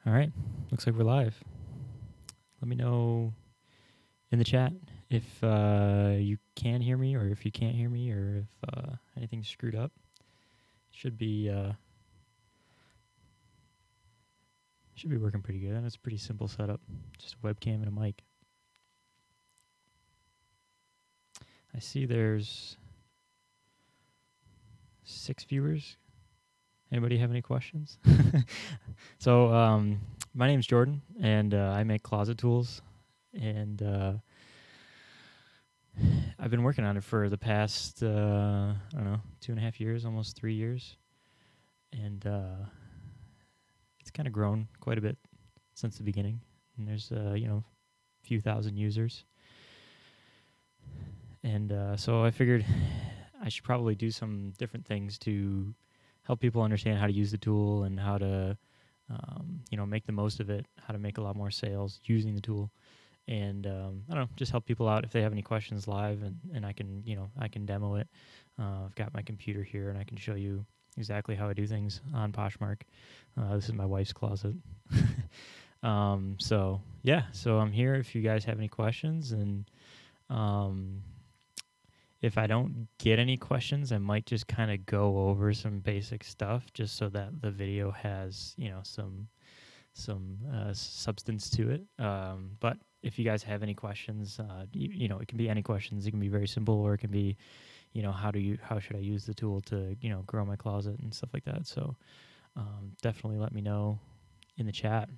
All right, looks like we're live. Let me know in the chat if you can hear me, or if you can't hear me, or if anything's screwed up. Should be working pretty good. And it's a pretty simple setup, just a webcam and a mic. I see there's 6 viewers. Anybody have any questions? So my name's Jordan, and I make Closet Tools, and I've been working on it for the past, 2.5 years, almost 3 years. And it's kind of grown quite a bit since the beginning. And there's, a few thousand users. And so I figured I should probably do some different things to help people understand how to use the tool and how to, make the most of it, how to make a lot more sales using the tool. And just help people out if they have any questions live, and I can, I can demo it. I've got my computer here, and I can show you exactly how I do things on Poshmark. This is my wife's closet. So I'm here if you guys have any questions, and if I don't get any questions, I might just kind of go over some basic stuff just so that the video has, some substance to it. But if you guys have any questions, it can be any questions. It can be very simple, or it can be, how should I use the tool to, grow my closet and stuff like that. So definitely let me know in the chat,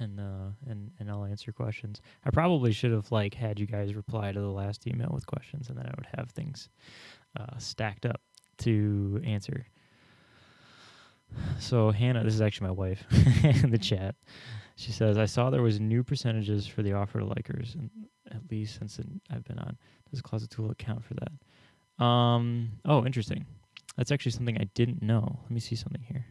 and I'll answer questions. I probably should have had you guys reply to the last email with questions, and then I would have things stacked up to answer. So Hannah, this is actually my wife, in the chat. She says, I saw there was new percentages for the offer to likers, and at least since I've been on. Does Closet Tool account for that? Oh, interesting. That's actually something I didn't know. Let me see something here.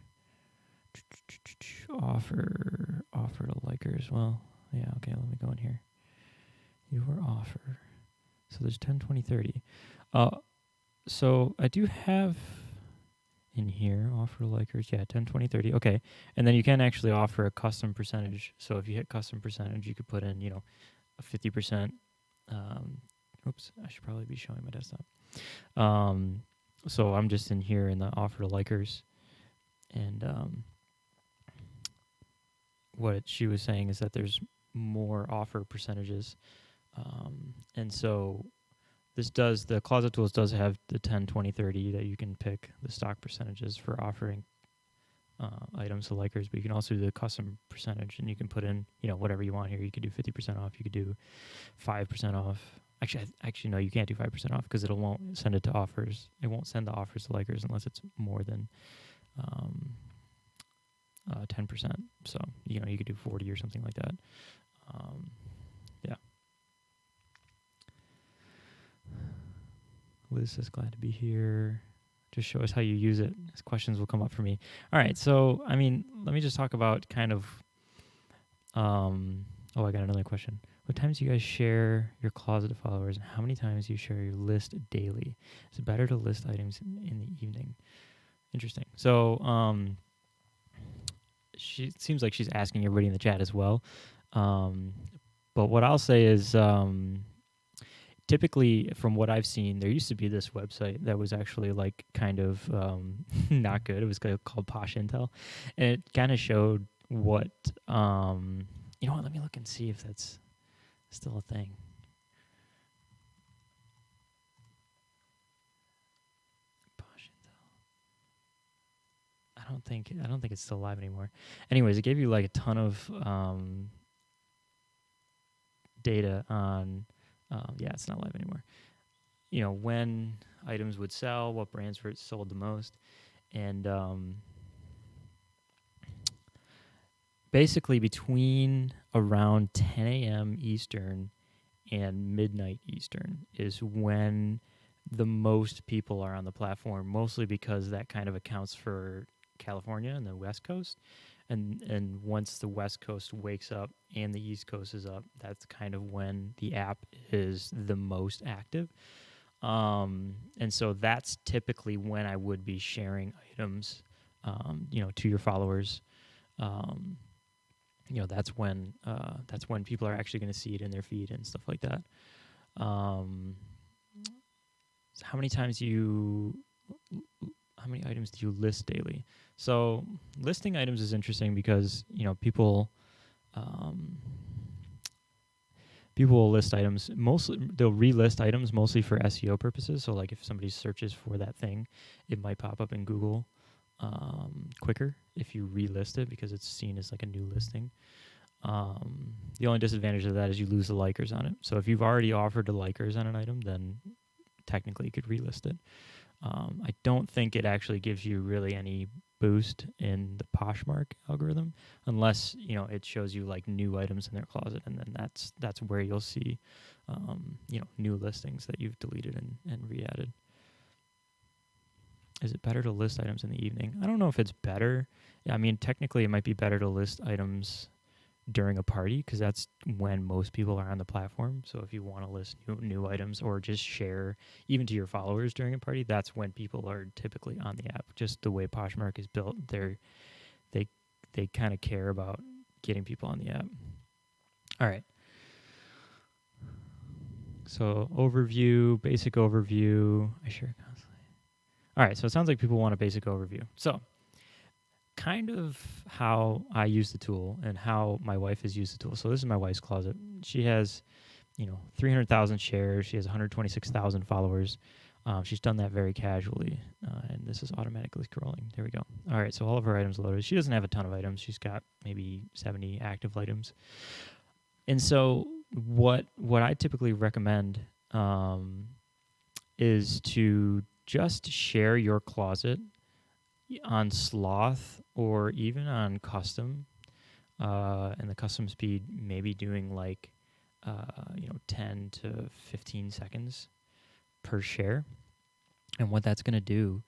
Offer to likers. Well, yeah, okay, let me go in here. Your offer. So there's 10, 20, 30. So I do have in here, offer to likers, 10, 20, 30. Okay, and then you can actually offer a custom percentage. So if you hit custom percentage, you could put in, a 50%. Oops, I should probably be showing my desktop. So I'm just in here in the offer to likers, and what she was saying is that there's more offer percentages, and so the Closet Tools does have the 10, 20, 30 that you can pick the stock percentages for offering items to likers, but you can also do the custom percentage, and you can put in, whatever you want here. You could do 50% off. You could do 5% off. Actually, no, you can't do 5% off because it won't send it to offers. It won't send the offers to likers unless it's more than 10%. So, you could do 40 or something like that. Yeah. Liz says, glad to be here. Just show us how you use it. These questions will come up for me. All right. So, let me just talk about kind of, I got another question. What times do you guys share your closet to followers, and how many times do you share your list daily? Is it better to list items in the evening? Interesting. So, it seems like she's asking everybody in the chat as well. But what I'll say is, typically, from what I've seen, there used to be this website that was actually kind of not good. It was called Posh Intel, and it kind of showed what. You know what? Let me look and see if that's still a thing. Posh Intel. I don't think it's still live anymore. Anyways, it gave you a ton of data on. It's not live anymore. When items would sell, what brands were sold the most, and basically between around 10 a.m. Eastern and midnight Eastern is when the most people are on the platform, mostly because that kind of accounts for California and the West Coast. And once the West Coast wakes up and the East Coast is up, that's kind of when the app is the most active. And so that's typically when I would be sharing items, to your followers. that's when people are actually going to see it in their feed and stuff like that. Um, so how many items do you list daily? So listing items is interesting because people will list items. Mostly they'll relist items mostly for SEO purposes. So like if somebody searches for that thing, it might pop up in Google quicker if you relist it because it's seen as like a new listing. The only disadvantage of that is you lose the likers on it. So if you've already offered the likers on an item, then technically you could relist it. I don't think it actually gives you really any boost in the Poshmark algorithm unless it shows you like new items in their closet, and then that's where you'll see new listings that you've deleted and re-added. Is it better to list items in the evening? I don't know if it's better. Yeah, I mean, technically it might be better to list items during a party because that's when most people are on the platform. So if you want to list new items or just share even to your followers during a party, that's when people are typically on the app. Just the way Poshmark is built, they kind of care about getting people on the app. All right. So basic overview. I share constantly. All right. So it sounds like people want a basic overview. So kind of how I use the tool and how my wife has used the tool. So this is my wife's closet. She has, 300,000 shares. She has 126,000 followers. She's done that very casually, and this is automatically scrolling. There we go. All right, so all of her items loaded. She doesn't have a ton of items. She's got maybe 70 active items. And so what I typically recommend is to just share your closet on Sloth or even on custom, and the custom speed maybe doing like 10 to 15 seconds per share. And what that's going to do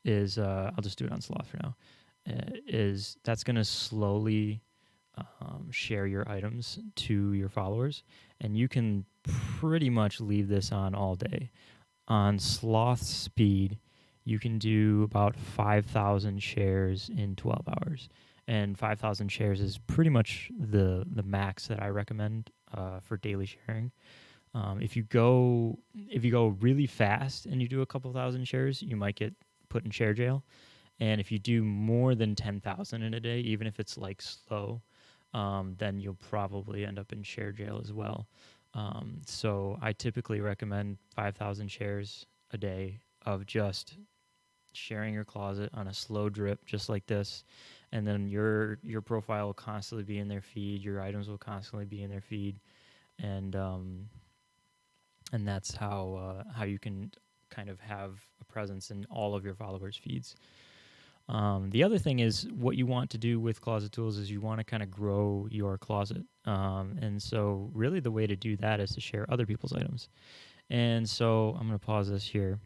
is I'll just do it on Sloth for now. Is that's going to slowly share your items to your followers, and you can pretty much leave this on all day. On Sloth speed, you can do about 5,000 shares in 12 hours. And 5,000 shares is pretty much the max that I recommend for daily sharing. If you go really fast and you do a couple thousand shares, you might get put in share jail. And if you do more than 10,000 in a day, even if it's like slow, then you'll probably end up in share jail as well. So I typically recommend 5,000 shares a day of just sharing your closet on a slow drip, just like this, and then your profile will constantly be in their feed. Your items will constantly be in their feed, and that's how you can kind of have a presence in all of your followers' feeds. The other thing is what you want to do with Closet Tools is you want to kind of grow your closet. And so really the way to do that is to share other people's items. And so I'm going to pause this here.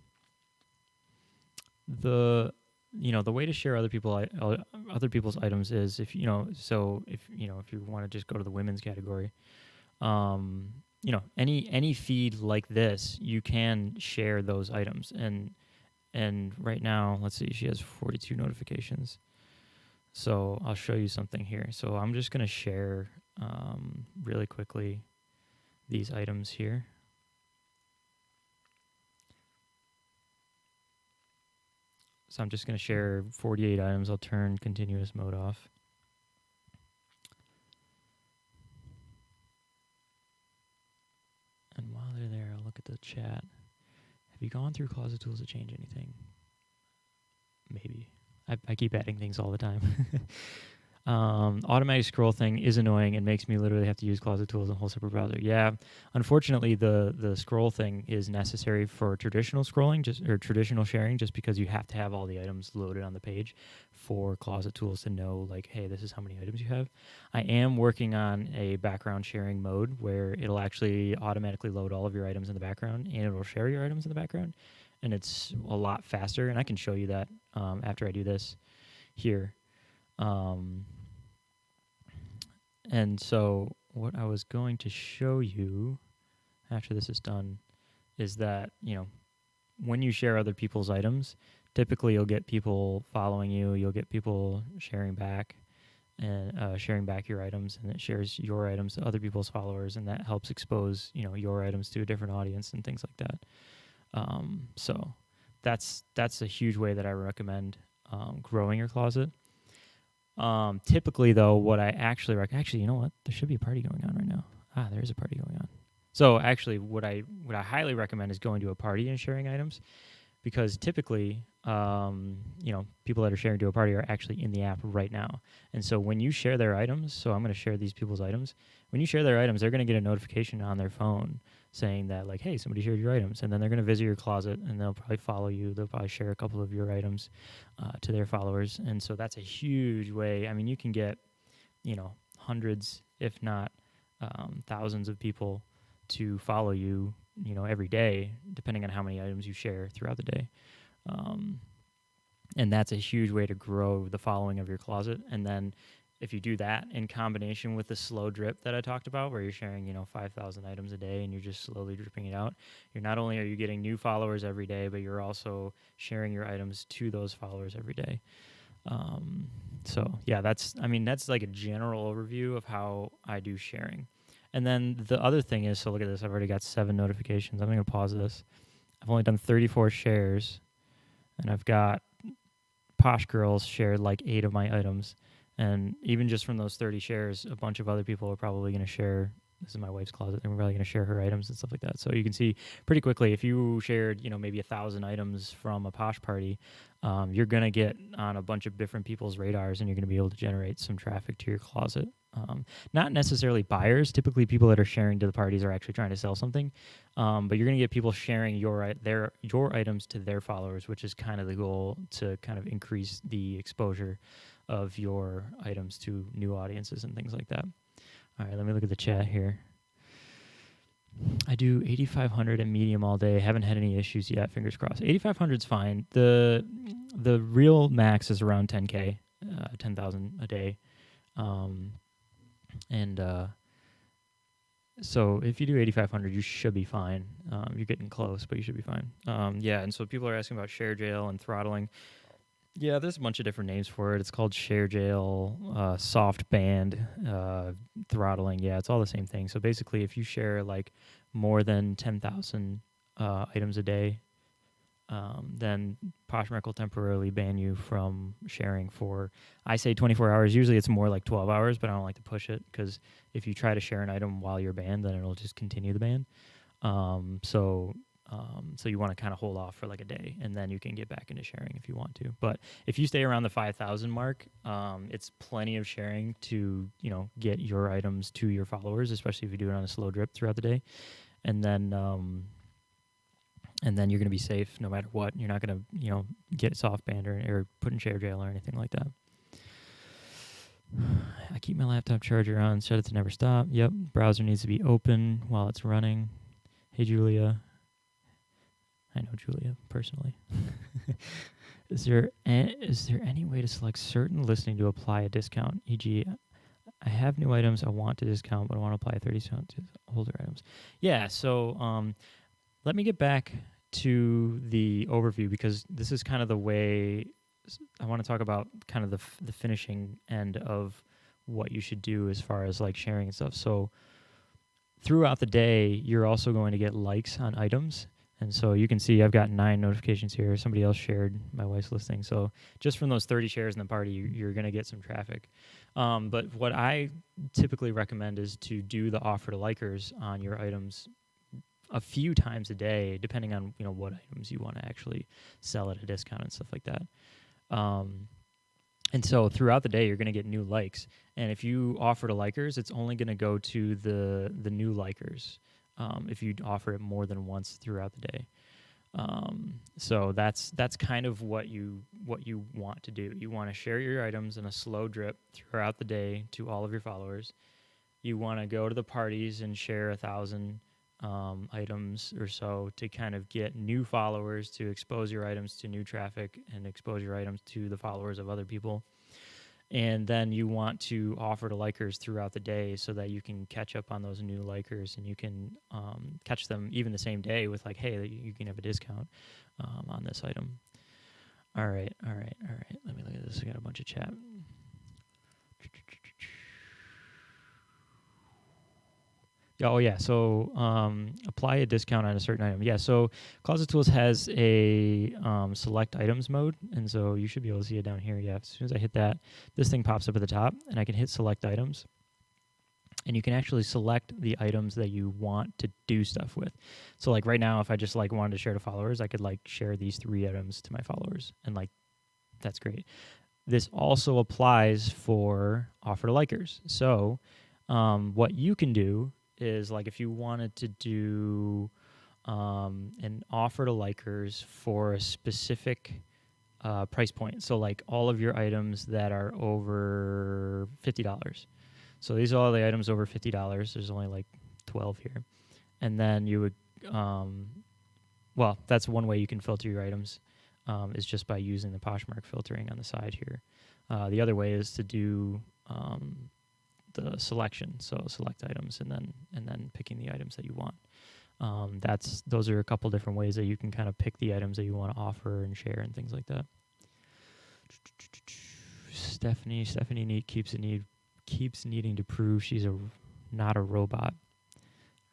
The way to share other people's items is if you want to just go to the women's category, any feed like this, you can share those items. And right now, let's see, she has 42 notifications. So I'll show you something here. So I'm just going to share really quickly these items here. So I'm just going to share 48 items. I'll turn continuous mode off. And while they're there, I'll look at the chat. Have you gone through Closet Tools to change anything? Maybe. I keep adding things all the time. Automatic scroll thing is annoying and makes me literally have to use Closet Tools in a whole separate browser. Yeah, unfortunately, the scroll thing is necessary for traditional scrolling, or traditional sharing, just because you have to have all the items loaded on the page for Closet Tools to know, like, hey, this is how many items you have. I am working on a background sharing mode where it'll actually automatically load all of your items in the background, and it'll share your items in the background, and it's a lot faster. And I can show you that after I do this here. And so what I was going to show you after this is done is that, when you share other people's items, typically you'll get people following you, you'll get people sharing back, and sharing back your items, and it shares your items to other people's followers, and that helps expose your items to a different audience and things like that. So that's a huge way that I recommend growing your closet. Typically, though, what I actually actually, you know what? There should be a party going on right now. There is a party going on. So actually, what I highly recommend is going to a party and sharing items, because typically, people that are sharing to a party are actually in the app right now. And so when you share their items, so I'm going to share these people's items. When you share their items, they're going to get a notification on their phone saying that, like, hey, somebody shared your items. And then they're going to visit your closet, and they'll probably follow you. They'll probably share a couple of your items to their followers. And so that's a huge way. I mean, you can get, hundreds, if not thousands of people to follow you, every day, depending on how many items you share throughout the day. And that's a huge way to grow the following of your closet. And then if you do that in combination with the slow drip that I talked about, where you're sharing, 5,000 items a day and you're just slowly dripping it out, you're not only are you getting new followers every day, but you're also sharing your items to those followers every day. So yeah, that's like a general overview of how I do sharing. And then the other thing is, so look at this, I've already got 7 notifications. I'm going to pause this. I've only done 34 shares, and I've got Posh Girls shared like 8 of my items. And even just from those 30 shares, a bunch of other people are probably going to share. This is my wife's closet, and we're probably going to share her items and stuff like that. So you can see pretty quickly, if you shared, maybe 1,000 items from a Posh party, you're going to get on a bunch of different people's radars, and you're going to be able to generate some traffic to your closet. Not necessarily buyers. Typically, people that are sharing to the parties are actually trying to sell something. But you're going to get people sharing your items to their followers, which is kind of the goal, to kind of increase the exposure of your items to new audiences and things like that. All right, let me look at the chat here. I do 8,500 at medium all day. Haven't had any issues yet. Fingers crossed. 8,500 is fine. The real max is around 10K, 10,000 a day. So if you do 8,500, you should be fine. You're getting close, but you should be fine. And so people are asking about share jail and throttling. Yeah, there's a bunch of different names for it. It's called share jail, soft band, throttling. Yeah, it's all the same thing. So basically, if you share like more than 10,000 items a day, then Poshmark will temporarily ban you from sharing for, I say 24 hours. Usually it's more like 12 hours, but I don't like to push it, because if you try to share an item while you're banned, then it'll just continue the ban. So you want to kind of hold off for like a day, and then you can get back into sharing if you want to. But if you stay around the 5,000 mark, it's plenty of sharing to, get your items to your followers, especially if you do it on a slow drip throughout the day. And then you're going to be safe no matter what. You're not going to, get soft banned or put in share jail or anything like that. I keep my laptop charger on, set it to never stop. Yep, browser needs to be open while it's running. Hey, Julia. I know Julia personally. Is there any way to select certain listing to apply a discount? E.g., I have new items I want to discount, but I want to apply 30% to older items. Yeah, so let me get back to the overview, because this is kind of the way I want to talk about kind of the finishing end of what you should do as far as like sharing and stuff. So throughout the day, you're also going to get likes on items. And so you can see I've got 9 notifications here. Somebody else shared my wife's listing. So just from those 30 shares in the party, you're going to get some traffic. But what I typically recommend is to do the offer to likers on your items a few times a day, depending on what items you want to actually sell at a discount and stuff like that. And so throughout the day, you're going to get new likes. And if you offer to likers, it's only going to go to the new likers if you offer it more than once throughout the day. So that's kind of what you want to do. You want to share your items in a slow drip throughout the day to all of your followers. You want to go to the parties and share 1,000 items or so to kind of get new followers, to expose your items to new traffic and expose your items to the followers of other people. And then you want to offer to likers throughout the day so that you can catch up on those new likers, and you can catch them even the same day with like, hey, you can have a discount on this item. All right. Let me look at this. I got a bunch of chat. Yeah, oh yeah. So apply a discount on a certain item. Yeah. So Closet Tools has a select items mode, and so you should be able to see it down here. Yeah. As soon as I hit that, this thing pops up at the top, and I can hit select items, and you can actually select the items that you want to do stuff with. So like right now, if I just like wanted to share to followers, I could like share these 3 items to my followers, and like that's great. This also applies for offer to likers. So what you can do is like if you wanted to do an offer to likers for a specific price point. So like all of your items that are over $50. So these are all the items over $50. There's only like 12 here. And then you would, well, that's one way you can filter your items is just by using the Poshmark filtering on the side here. The other way is to do the selection, so select items and then picking the items that you want. Those are a couple different ways that you can kind of pick the items that you want to offer and share and things like that. Stephanie keeps needing to prove she's not a robot.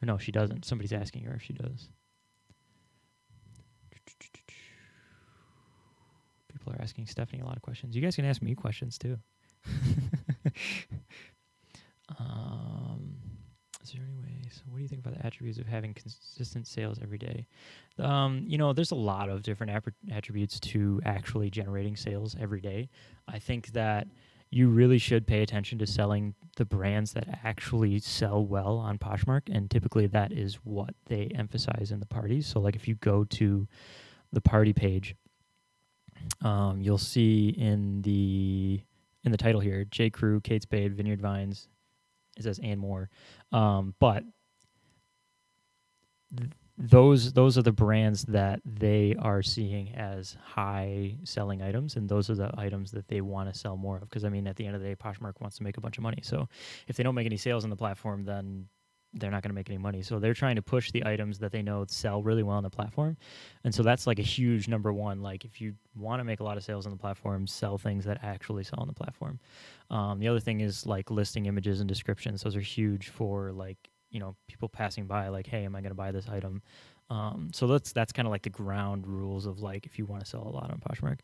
Or no, she doesn't. Somebody's asking her if she does. People are asking Stephanie a lot of questions. You guys can ask me questions too. Is there any way? So, what do you think about the attributes of having consistent sales every day? There's a lot of different attributes to actually generating sales every day. I think that you really should pay attention to selling the brands that actually sell well on Poshmark, and typically that is what they emphasize in the parties. So, like if you go to the party page, you'll see in the title here, J. Crew, Kate Spade, Vineyard Vines. It says and more, but those are the brands that they are seeing as high selling items, and those are the items that they want to sell more of. Because I mean, at the end of the day, Poshmark wants to make a bunch of money. So if they don't make any sales on the platform, then they're not going to make any money. So they're trying to push the items that they know sell really well on the platform. And so that's like a huge number one. Like if you want to make a lot of sales on the platform, sell things that actually sell on the platform. The other thing is like listing images and descriptions. Those are huge for like, people passing by like, hey, am I going to buy this item? So that's kind of like the ground rules of like if you want to sell a lot on Poshmark.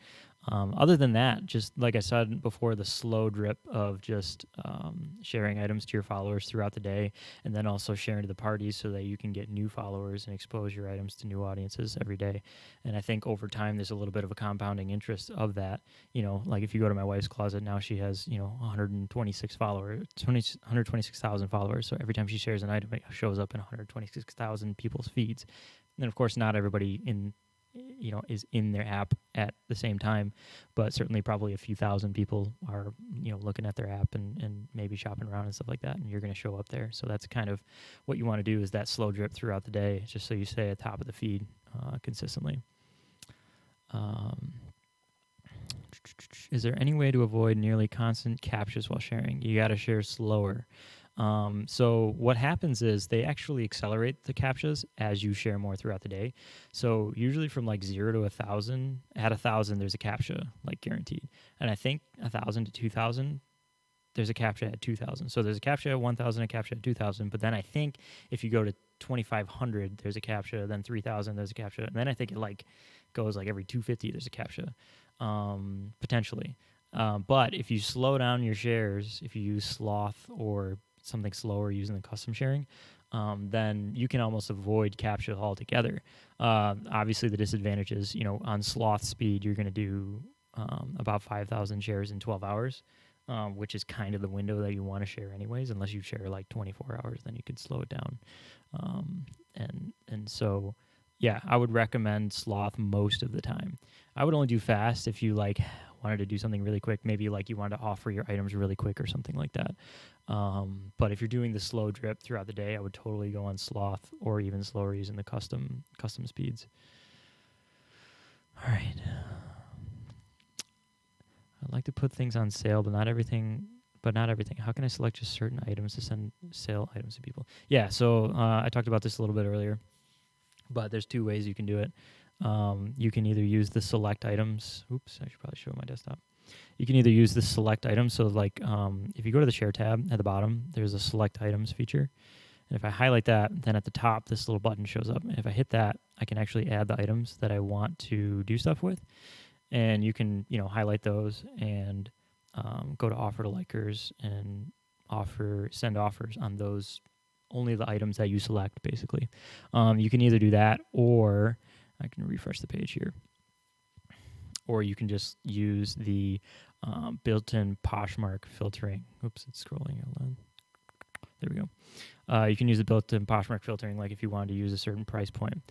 Other than that, just like I said before, the slow drip of just sharing items to your followers throughout the day, and then also sharing to the parties so that you can get new followers and expose your items to new audiences every day. And I think over time, there's a little bit of a compounding interest of that. Like if you go to my wife's closet now, she has 126,000 followers. So every time she shares an item, it shows up in 126,000 people's feeds. And of course, not everybody is in their app at the same time, but certainly probably a few thousand people are, looking at their app and maybe shopping around and stuff like that, and you're going to show up there. So that's kind of what you want to do, is that slow drip throughout the day, just so you stay at the top of the feed consistently. Is there any way to avoid nearly constant captchas while sharing? You got to share slower. So what happens is they actually accelerate the captchas as you share more throughout the day. So usually from like 0 to 1,000, at 1,000 there's a captcha, like guaranteed. And I think 1,000 to 2,000 there's a captcha at 2,000. So there's a captcha at 1,000, a captcha at 2,000. But then I think if you go to 2,500 there's a captcha, then 3,000 there's a captcha, and then I think it like goes like every 250 there's a captcha, potentially. But if you slow down your shares, if you use sloth or something slower using the custom sharing, then you can almost avoid captcha altogether. Obviously, the disadvantage is, on sloth speed, you're going to do about 5,000 shares in 12 hours, which is kind of the window that you want to share anyways. Unless you share like 24 hours, then you could slow it down. And so, yeah, I would recommend sloth most of the time. I would only do fast if you like wanted to do something really quick, maybe like you wanted to offer your items really quick or something like that. But if you're doing the slow drip throughout the day, I would totally go on sloth or even slower using the custom speeds. All right. I'd like to put things on sale, but not everything. How can I select just certain items to send sale items to people? Yeah, so I talked about this a little bit earlier, but there's 2 ways you can do it. You can either use the select items. Oops, I should probably show my desktop. You can either use the select items. So like if you go to the share tab at the bottom, there's a select items feature. And if I highlight that, then at the top, this little button shows up. And if I hit that, I can actually add the items that I want to do stuff with. And you can, highlight those and go to offer to likers and send offers on those, only the items that you select, basically. You can either do that, or I can refresh the page here, or you can just use the built-in Poshmark filtering. Oops, it's scrolling. Hold on. There we go. You can use the built-in Poshmark filtering, like if you wanted to use a certain price point.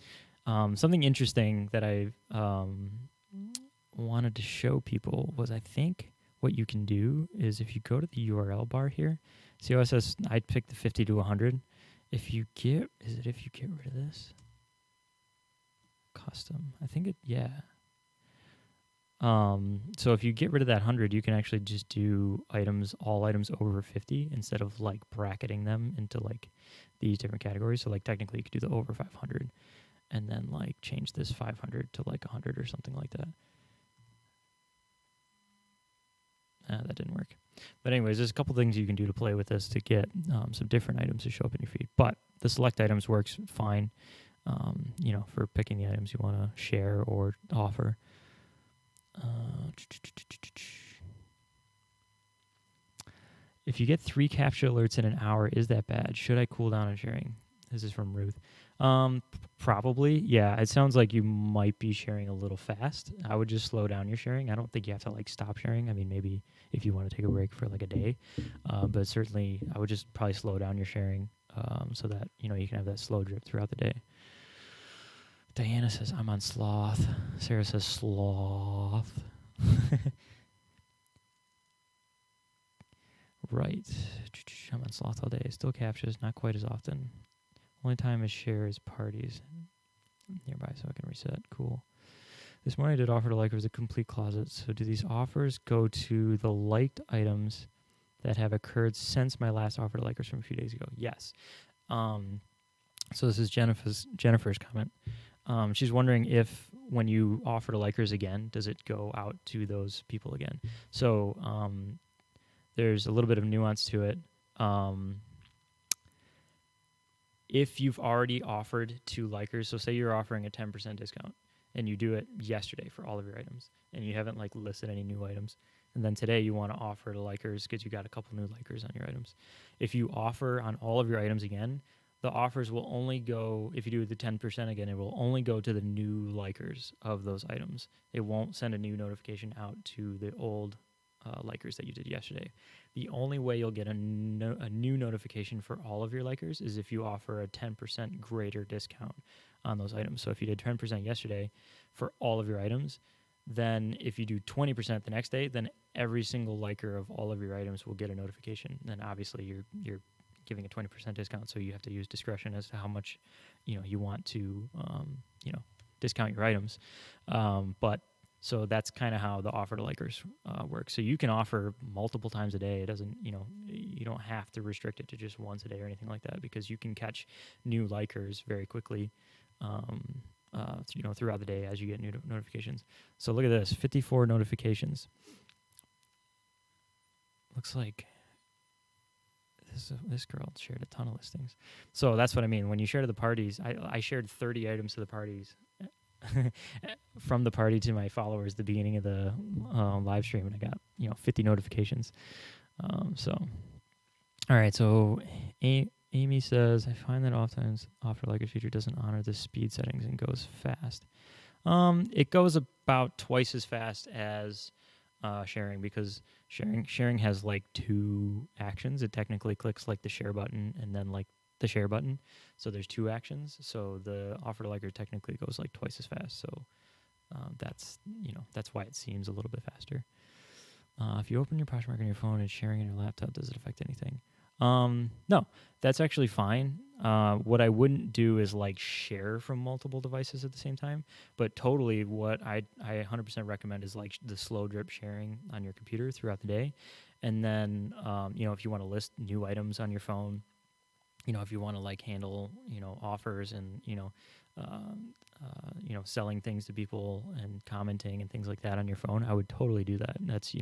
Something interesting that I wanted to show people was, I think what you can do is, if you go to the URL bar here, see how it says I picked the 50 to 100. If you get rid of this custom, I think yeah. So if you get rid of that 100, you can actually just do all items over 50, instead of like bracketing them into like these different categories. So like technically you could do the over 500 and then like change this 500 to like 100 or something like that. That didn't work. But anyways, there's a couple things you can do to play with this to get some different items to show up in your feed. But the select items works fine, for picking the items you want to share or offer. If you get 3 captcha alerts in an hour, is that bad? Should I cool down on sharing? This is from Ruth. Probably, yeah. It sounds like you might be sharing a little fast. I would just slow down your sharing. I don't think you have to like stop sharing. I mean, maybe if you want to take a break for like a day, but certainly I would just probably slow down your sharing, so that you can have that slow drip throughout the day. Diana says, I'm on sloth. Sarah says, sloth. Right. I'm on sloth all day. Still captures, not quite as often. Only time I share is parties nearby, so I can reset. Cool. This morning I did offer to likers a complete closet. So do these offers go to the liked items that have occurred since my last offer to likers from a few days ago? Yes. So this is Jennifer's comment. She's wondering if when you offer to likers again, does it go out to those people again? So there's a little bit of nuance to it. If you've already offered to likers, so say you're offering a 10% discount and you do it yesterday for all of your items and you haven't like listed any new items, and then today you want to offer to likers because you got a couple new likers on your items. If you offer on all of your items again, the offers will only go, if you do the 10% again, it will only go to the new likers of those items. It won't send a new notification out to the old likers that you did yesterday. The only way you'll get a new notification for all of your likers is if you offer a 10% greater discount on those items. So if you did 10% yesterday for all of your items, then if you do 20% the next day, then every single liker of all of your items will get a notification. Then obviously you're giving a 20% discount, so you have to use discretion as to how much you want to discount your items. But so that's kind of how the offer to likers works. So you can offer multiple times a day. It doesn't, you don't have to restrict it to just once a day or anything like that, because you can catch new likers very quickly, throughout the day as you get new notifications. So look at this, 54 notifications. Looks like this girl shared a ton of listings. So that's what I mean. When you share to the parties, I shared 30 items to the parties. From the party to my followers at the beginning of the live stream, and I got 50 notifications. So all right, so Amy says, I find that oftentimes offer likers feature doesn't honor the speed settings and goes fast. It goes about twice as fast as sharing, because sharing has like 2 actions. It technically clicks like the share button and then like the share button. So there's 2 actions. So the offer to liker technically goes like twice as fast. So that's why it seems a little bit faster. If you open your Poshmark on your phone and sharing on your laptop, does it affect anything? No, that's actually fine. What I wouldn't do is like share from multiple devices at the same time, but totally what I 100% recommend is like the slow drip sharing on your computer throughout the day. And then, if you want to list new items on your phone, if you want to like handle, offers and, selling things to people and commenting and things like that on your phone, I would totally do that. That's,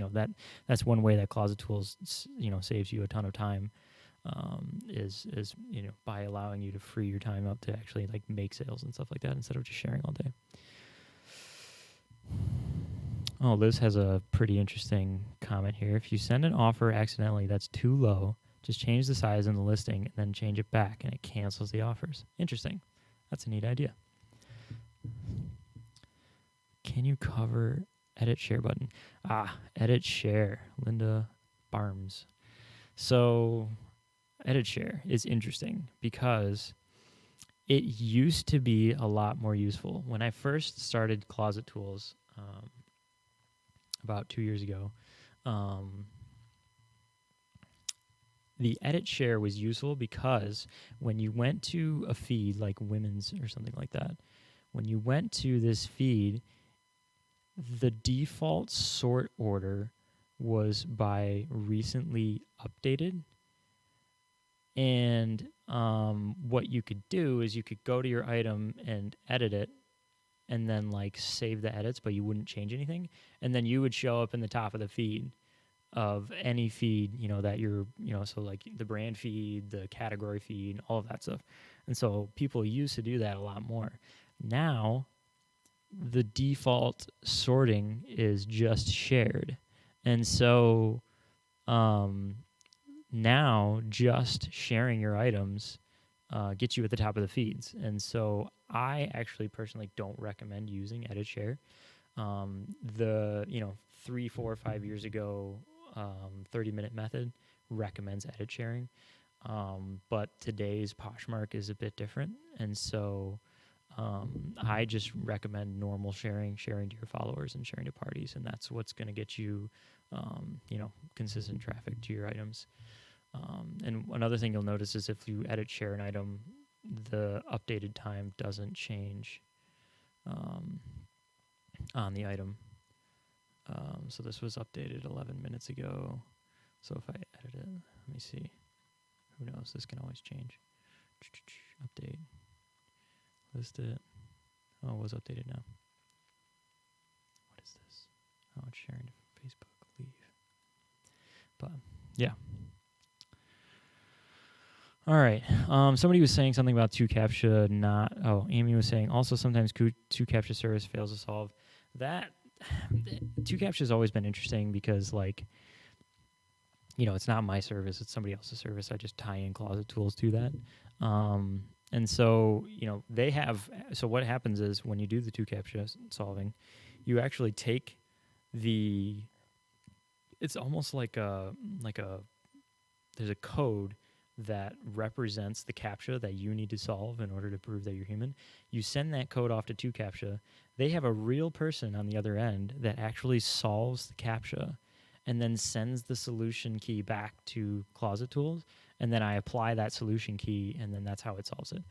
that's one way that Closet Tools, saves you a ton of time. is by allowing you to free your time up to actually like make sales and stuff like that instead of just sharing all day. Oh, Liz has a pretty interesting comment here. If you send an offer accidentally that's too low, just change the size in the listing and then change it back, and it cancels the offers. Interesting. That's a neat idea. Can you cover edit share button? Edit share. Linda Barms. So edit share is interesting because it used to be a lot more useful. When I first started Closet Tools about 2 years ago, the edit share was useful because when you went to a feed like women's or something like that, when you went to this feed, the default sort order was by recently updated. And what you could do is you could go to your item and edit it and then like save the edits, but you wouldn't change anything. And then you would show up in the top of the feed of any feed, that you're, so like the brand feed, the category feed, all of that stuff. And so people used to do that a lot more. Now, the default sorting is just shared. And so now just sharing your items gets you at the top of the feeds. And so I actually personally don't recommend using edit share. The 3, 4, 5 years ago 30-minute method recommends edit sharing, but today's Poshmark is a bit different, and so I just recommend normal sharing to your followers and sharing to parties, and that's what's going to get you consistent traffic to your items. And another thing you'll notice is if you edit share an item, the updated time doesn't change on the item. So this was updated 11 minutes ago. So if I edit it, let me see. Who knows? This can always change. Update. List it. Oh, it was updated now. What is this? Oh, it's sharing to Facebook. Leave. But, yeah. All right. Somebody was saying something about 2-captcha not... Oh, Amy was saying also sometimes 2-captcha service fails to solve. That 2-captcha has always been interesting because, like, it's not my service; it's somebody else's service. I just tie in Closet Tools to that, and so they have. So what happens is when you do the 2-captcha solving, you actually take the. It's almost like a. There's a code that represents the captcha that you need to solve in order to prove that you're human. You send that code off to 2-captcha. They have a real person on the other end that actually solves the captcha and then sends the solution key back to Closet Tools, and then I apply that solution key, and then that's how it solves it.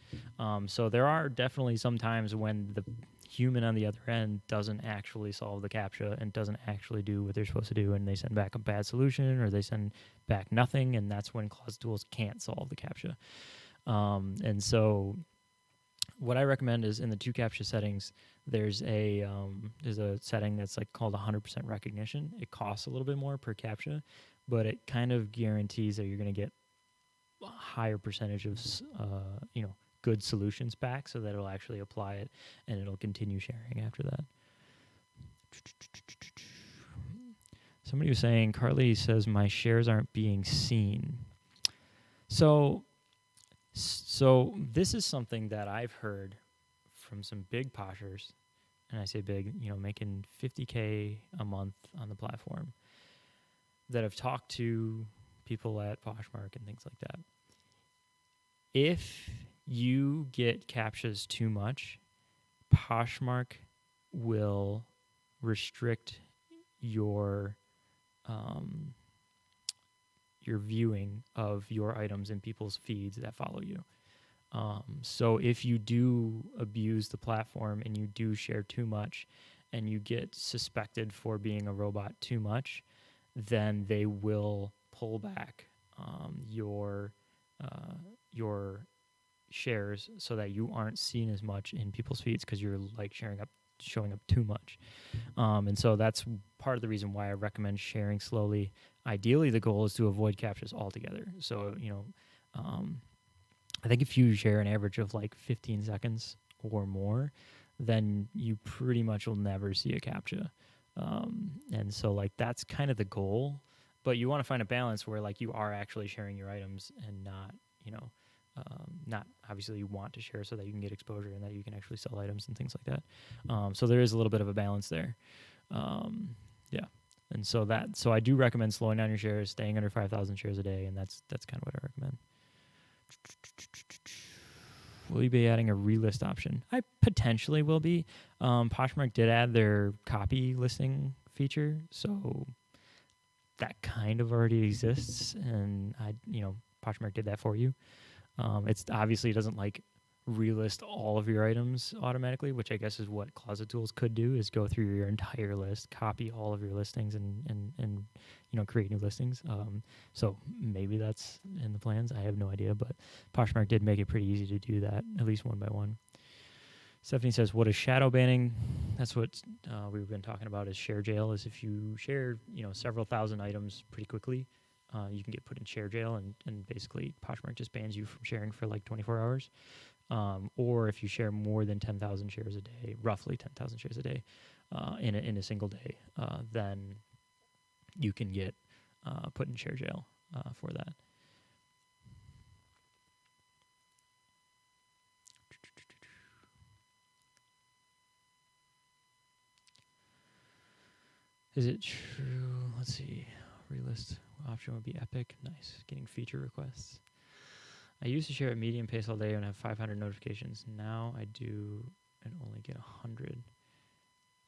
So there are definitely some times when the human on the other end doesn't actually solve the captcha and doesn't actually do what they're supposed to do, and they send back a bad solution or they send back nothing, and that's when Closet Tools can't solve the captcha. And so what I recommend is in the 2-captcha settings, there's a setting that's like called 100% recognition. It costs a little bit more per captcha, but it kind of guarantees that you're going to get a higher percentage of good solutions back, so that it'll actually apply it and it'll continue sharing after that. Somebody was saying, Carly says my shares aren't being seen. So this is something that I've heard from some big poshers, and I say big, making $50K a month on the platform, that have talked to people at Poshmark and things like that. If you get captchas too much, Poshmark will restrict your viewing of your items in people's feeds that follow you. So if you do abuse the platform and you do share too much and you get suspected for being a robot too much, then they will pull back your shares so that you aren't seen as much in people's feeds because you're like showing up too much. And so that's part of the reason why I recommend sharing slowly. Ideally, the goal is to avoid captchas altogether. So, I think if you share an average of like 15 seconds or more, then you pretty much will never see a captcha. And so like that's kind of the goal, but you want to find a balance where like you are actually sharing your items and not, not obviously you want to share so that you can get exposure and that you can actually sell items and things like that. So there is a little bit of a balance there. Yeah. And so I do recommend slowing down your shares, staying under 5,000 shares a day. And that's kind of what I recommend. Will you be adding a relist option? I potentially will be. Poshmark did add their copy listing feature, so that kind of already exists, and Poshmark did that for you. It's obviously it doesn't like relist all of your items automatically, which I guess is what Closet Tools could do, is go through your entire list, copy all of your listings, and create new listings. So maybe that's in the plans. I have no idea, but Poshmark did make it pretty easy to do that, at least one by one. Stephanie says, what is shadow banning? That's what we've been talking about, is share jail. Is if you share several thousand items pretty quickly, you can get put in share jail, and basically Poshmark just bans you from sharing for like 24 hours. Or if you share more than 10,000 shares a day, roughly 10,000 shares a day, in a single day, then you can get put in share jail for that. Is it true? Let's see. Relist option would be epic. Nice. Getting feature requests. I used to share at medium pace all day and have 500 notifications. Now I do and only get 100.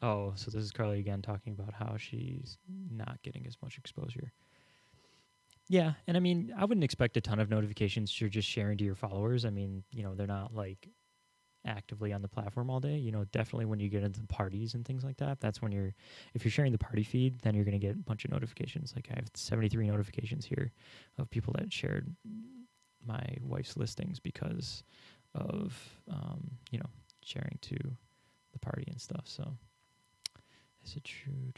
Oh, so this is Carly again talking about how she's not getting as much exposure. Yeah, and I mean, I wouldn't expect a ton of notifications you're just sharing to your followers. I mean, they're not like actively on the platform all day. Definitely when you get into parties and things like that, that's when if you're sharing the party feed, then you're going to get a bunch of notifications. Like I have 73 notifications here of people that shared my wife's listings because of sharing to the party and stuff. So is it true?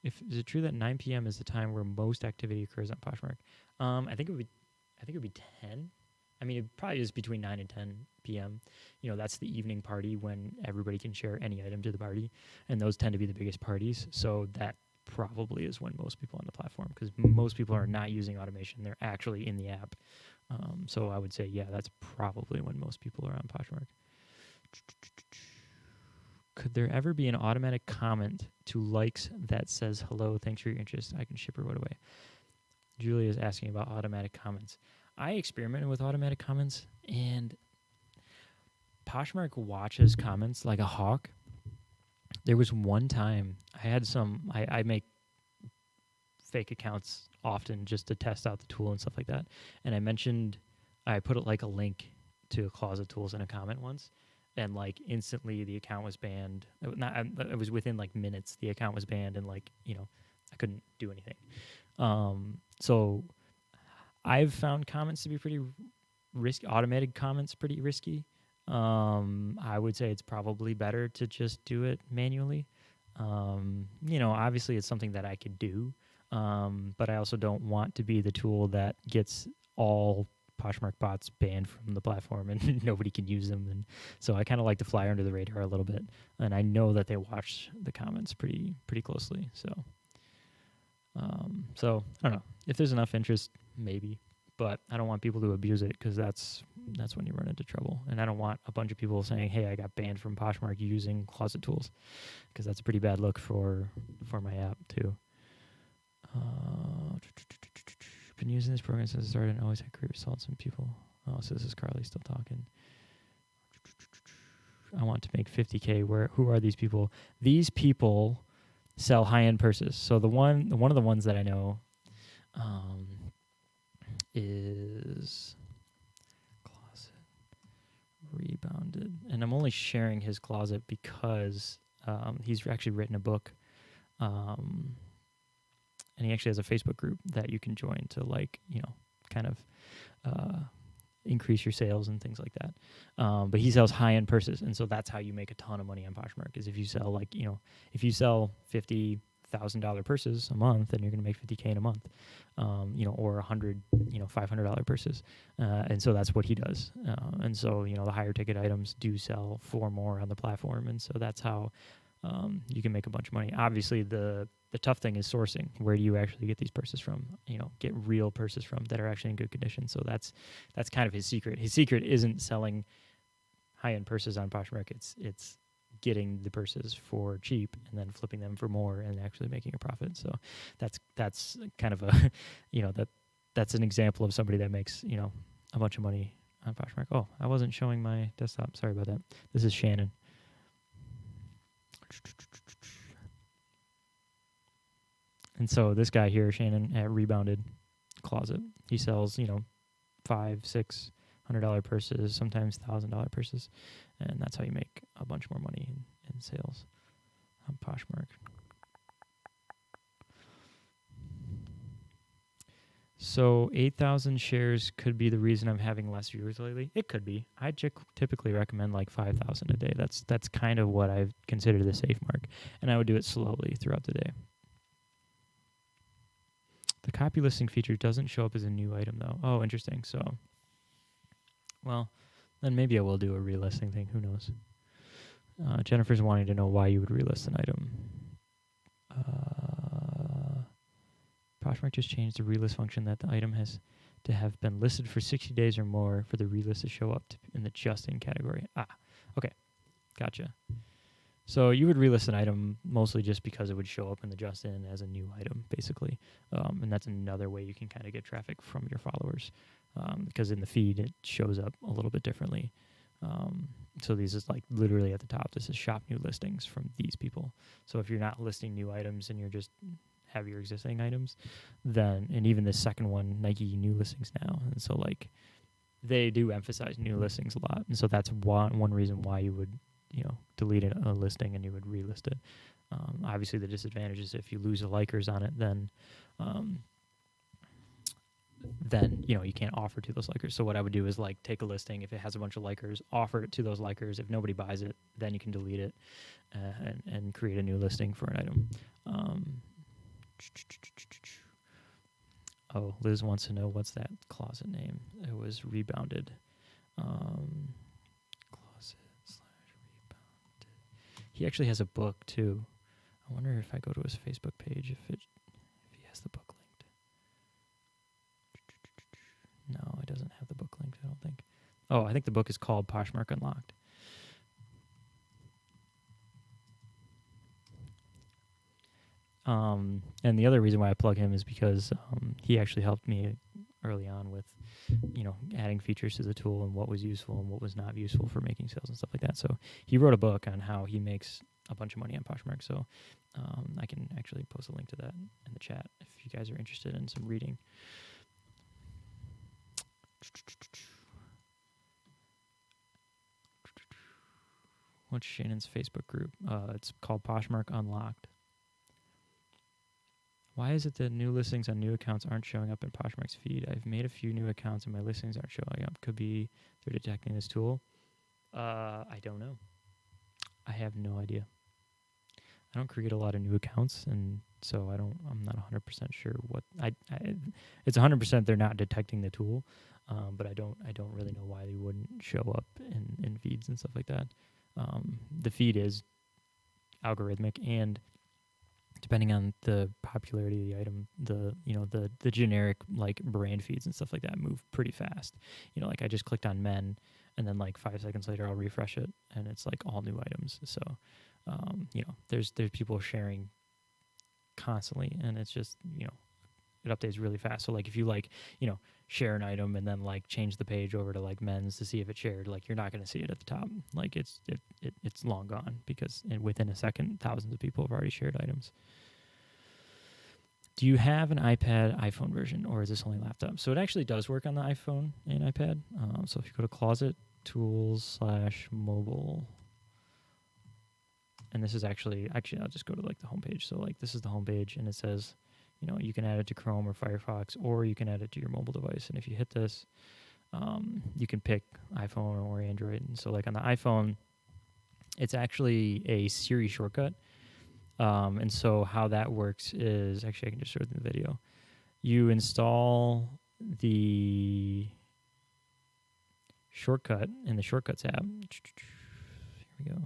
Is it true that 9 p.m. is the time where most activity occurs on Poshmark? I think it would be 10. I mean, it probably is between 9 and 10 p.m. That's the evening party when everybody can share any item to the party, and those tend to be the biggest parties. So that probably is when most people on the platform, because most people are not using automation. They're actually in the app. So I would say, yeah, that's probably when most people are on Poshmark. Could there ever be an automatic comment to likes that says, hello, thanks for your interest, I can ship or what away? Julia is asking about automatic comments. I experimented with automatic comments, and Poshmark watches comments like a hawk. There was one time I had I make fake accounts often just to test out the tool and stuff like that. And I put it like a link to Closet Tools in a comment once, and like instantly the account was banned. It was within like minutes the account was banned, and like I couldn't do anything. So I've found comments to be pretty risky. Automated comments pretty risky. I would say it's probably better to just do it manually. Obviously it's something that I could do, but I also don't want to be the tool that gets all Poshmark bots banned from the platform and nobody can use them. And so I kind of like to fly under the radar a little bit, and I know that they watch the comments pretty closely. So I don't know if there's enough interest, maybe, but I don't want people to abuse it, because that's when you run into trouble. And I don't want a bunch of people saying, hey, I got banned from Poshmark using Closet Tools, because that's a pretty bad look for my app too. Been using this program since it started and always had great results, and people. Oh, so this is Carly still talking. I want to make 50K. Who are these people? These people sell high-end purses. So one of the ones that I know is Closet Rebounded, and I'm only sharing his closet because he's actually written a book. And he actually has a Facebook group that you can join to kind of increase your sales and things like that. But he sells high-end purses, and so that's how you make a ton of money on Poshmark, is if you sell if you sell 50, $1,000 purses a month, and you're going to make $50K in a month, or 100, $500 purses. And so that's what he does. And so, the higher ticket items do sell for more on the platform. And so that's how you can make a bunch of money. Obviously, the tough thing is sourcing. Where do you actually get these purses from? Get real purses from that are actually in good condition. So that's kind of his secret. His secret isn't selling high-end purses on Poshmark. It's getting the purses for cheap and then flipping them for more and actually making a profit. So that's kind of a that's an example of somebody that makes a bunch of money on Poshmark. Oh, I wasn't showing my desktop. Sorry about that. This is Shannon. And so this guy here, Shannon, at Rebounded Closet, he sells $500-$600 purses, sometimes $1,000 purses, and that's how you make a bunch more money in sales on Poshmark. So 8,000 shares could be the reason I'm having less viewers lately. It could be. I typically recommend like 5,000 a day. That's kind of what I consider the safe mark, and I would do it slowly throughout the day. The copy listing feature doesn't show up as a new item, though. Oh, interesting. So, well, then maybe I will do a relisting thing. Who knows? Jennifer's wanting to know why you would relist an item. Poshmark just changed the relist function that the item has to have been listed for 60 days or more for the relist to show up in the just in category. Okay. Gotcha. So you would relist an item mostly just because it would show up in the just in as a new item, basically. And that's another way you can kind of get traffic from your followers, because in the feed it shows up a little bit differently. So these is like literally at the top. This is shop new listings from these people. So if you're not listing new items and you're just have your existing items, then, and even this second one, Nike new listings now. And so like they do emphasize new listings a lot. And so that's one reason why you would delete a listing and you would relist it. Obviously, the disadvantage is if you lose the likers on it, then you can't offer to those likers. So what I would do is like take a listing, if it has a bunch of likers, offer it to those likers. If nobody buys it, then you can delete it and create a new listing for an item. Oh, Liz wants to know what's that closet name. It was Rebounded. He actually has a book too. I wonder if I go to his Facebook page if he has the book linked. No, it doesn't have the book linked, I don't think. Oh, I think the book is called Poshmark Unlocked. And the other reason why I plug him is because he actually helped me early on with adding features to the tool and what was useful and what was not useful for making sales and stuff like that. So he wrote a book on how he makes a bunch of money on Poshmark. So I can actually post a link to that in the chat if you guys are interested in some reading. What's Shannon's Facebook group? It's called Poshmark Unlocked. Why is it that new listings on new accounts aren't showing up in Poshmark's feed? I've made a few new accounts and my listings aren't showing up. Could be they're detecting this tool. I don't know. I have no idea. I don't create a lot of new accounts, and so I'm not 100% sure what it's 100% they're not detecting the tool, but I don't really know why they wouldn't show up in feeds and stuff like that. The feed is algorithmic, and depending on the popularity of the item, the generic like brand feeds and stuff like that move pretty fast. Like I just clicked on men, and then like 5 seconds later I'll refresh it, and it's like all new items. So there's people sharing constantly, and it's just it updates really fast. So like if you like share an item and then like change the page over to like men's to see if it shared, like you're not going to see it at the top. Like it's long gone because within a second thousands of people have already shared items. Do you have an iPhone version, or is this only laptop? So it actually does work on the iPhone and iPad. So if you go to Closet Tools / mobile, and this is actually I'll just go to like the homepage. So like this is the homepage, and it says you can add it to Chrome or Firefox, or you can add it to your mobile device. And if you hit this, you can pick iPhone or Android. And so like on the iPhone, it's actually a Siri shortcut. And so how that works is, actually I can just show it in the video. You install the shortcut in the Shortcuts app. Here we go.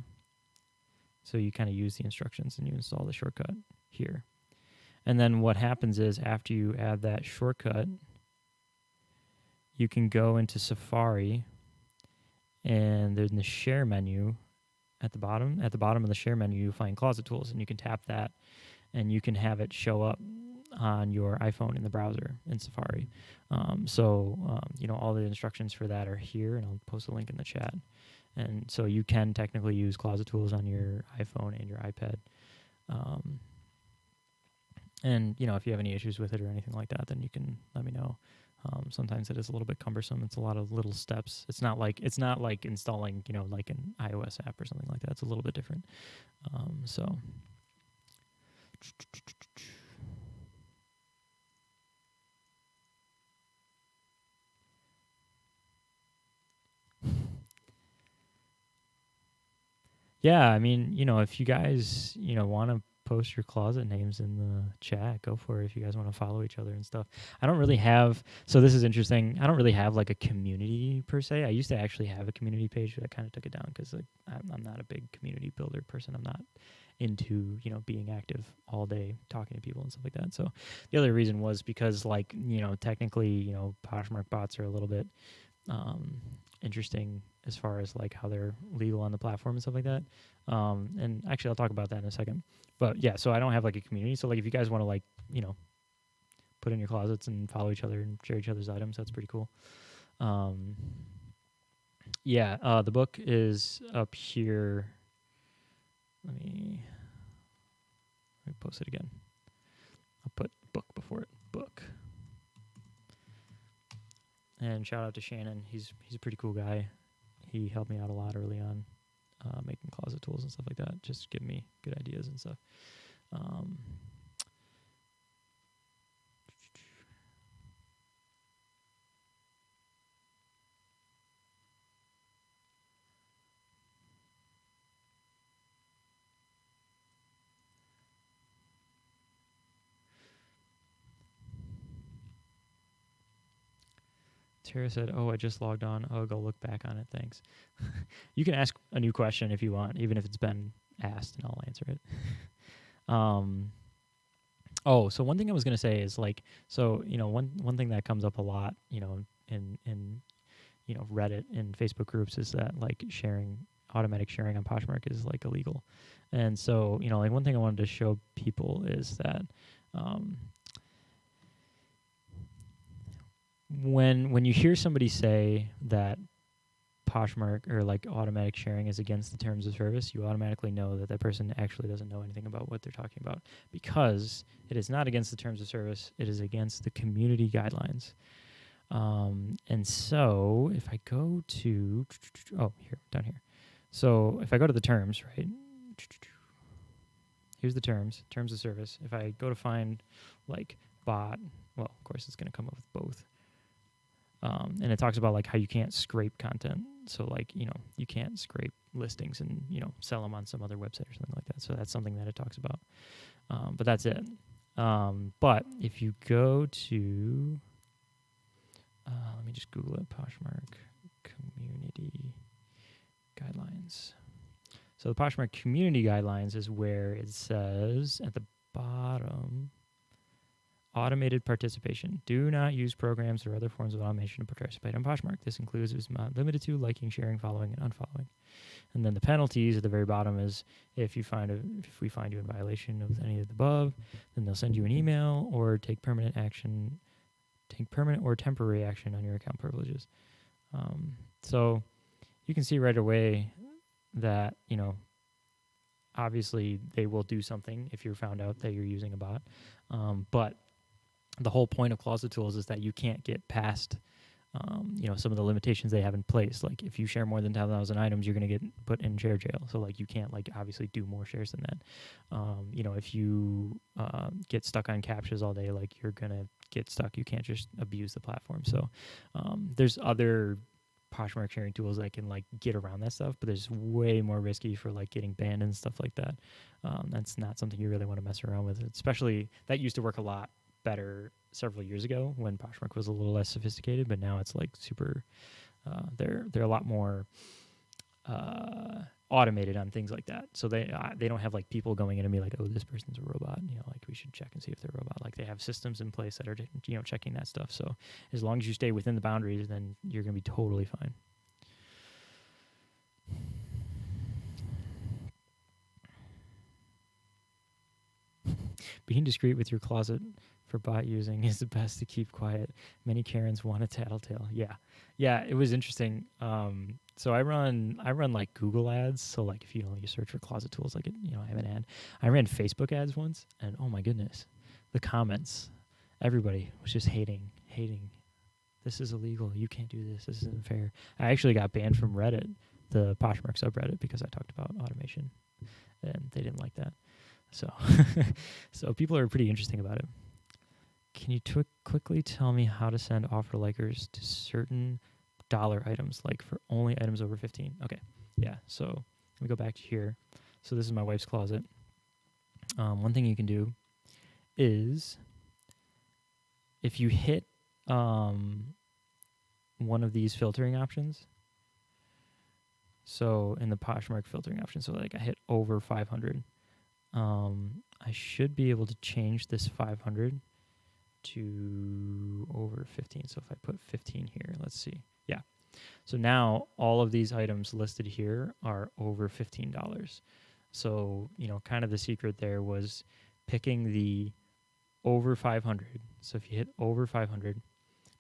So you kind of use the instructions and you install the shortcut here. And then what happens is after you add that shortcut, you can go into Safari, and in the share menu at the bottom of the share menu, you find Closet Tools, and you can tap that and you can have it show up on your iPhone in the browser in Safari. All the instructions for that are here, and I'll post a link in the chat. And so you can technically use Closet Tools on your iPhone and your iPad. And if you have any issues with it or anything like that, then you can let me know. Sometimes it is a little bit cumbersome. It's a lot of little steps. It's not like installing, like an iOS app or something like that. It's a little bit different. Yeah, I mean, if you guys, want to post your closet names in the chat, go for it. If you guys want to follow each other and stuff. I don't really have, so this is interesting. I don't really have like a community per se. I used to actually have a community page, but I kind of took it down because I'm not a big community builder person. I'm not into, being active all day, talking to people and stuff like that. So the other reason was because technically, Poshmark bots are a little bit interesting as far as like how they're legal on the platform and stuff like that. And actually I'll talk about that in a second. But yeah, so I don't have like a community. So like if you guys want to like, put in your closets and follow each other and share each other's items, that's pretty cool. The book is up here. Let me post it again. I'll put book before it. Book. And shout out to Shannon. He's a pretty cool guy. He helped me out a lot early on, making closet tools and stuff like that. Just give me good ideas and stuff. Tara said, "Oh, I just logged on. I'll go look back on it. Thanks." You can ask a new question if you want, even if it's been asked, and I'll answer it. So one thing I was going to say is like, one thing that comes up a lot, in Reddit and Facebook groups is that like automatic sharing on Poshmark is like illegal. And so, like one thing I wanted to show people is that when you hear somebody say that Poshmark or like automatic sharing is against the terms of service, you automatically know that that person actually doesn't know anything about what they're talking about, because it is not against the terms of service. It is against the community guidelines. And so if I go to, down here. So if I go to the terms, right? Here's the terms of service. If I go to find like bot, well, of course it's going to come up with both. And it talks about like how you can't scrape content. So like, you can't scrape listings and, sell them on some other website or something like that. So that's something that it talks about. But that's it. But if you go to, let me just Google it, Poshmark community guidelines. So the Poshmark community guidelines is where it says at the bottom, automated participation. Do not use programs or other forms of automation to participate on Poshmark. This includes, is not limited to, liking, sharing, following, and unfollowing. And then the penalties at the very bottom is if we find you in violation of any of the above, then they'll send you an email or take permanent or temporary action on your account privileges. So you can see right away that, obviously they will do something if you're found out that you're using a bot. But the whole point of Closet Tools is that you can't get past, some of the limitations they have in place. Like if you share more than 10,000 items, you're going to get put in share jail. So like you can't like obviously do more shares than that. If you get stuck on captchas all day, like you're going to get stuck. You can't just abuse the platform. So there's other Poshmark sharing tools that can like get around that stuff, but there's way more risky for like getting banned and stuff like that. That's not something you really want to mess around with. Especially that used to work a lot better several years ago when Poshmark was a little less sophisticated, but now it's like super. They're a lot more automated on things like that. So they don't have like people going in and be like, oh, this person's a robot. Like we should check and see if they're a robot. Like they have systems in place that are checking that stuff. So as long as you stay within the boundaries, then you're going to be totally fine. Being discreet with your closet for bot using is the best to keep quiet. Many Karens want a tattletale. Yeah, it was interesting. So I run like Google ads. So like if you search for Closet Tools, like I have an ad. I ran Facebook ads once, and oh my goodness, the comments, everybody was just hating. This is illegal. You can't do this. This isn't fair. I actually got banned from Reddit, the Poshmark subreddit, because I talked about automation, and they didn't like that. So, so people are pretty interesting about it. Can you quickly tell me how to send offer likers to certain dollar items, like for only items over 15? Okay, yeah. So let me go back to here. So this is my wife's closet. One thing you can do is if you hit one of these filtering options. So in the Poshmark filtering option, so like I hit over 500. I should be able to change this 500 to over 15. So if I put 15 here, let's see. Yeah. So now all of these items listed here are over $15. So, kind of the secret there was picking the over 500. So if you hit over 500,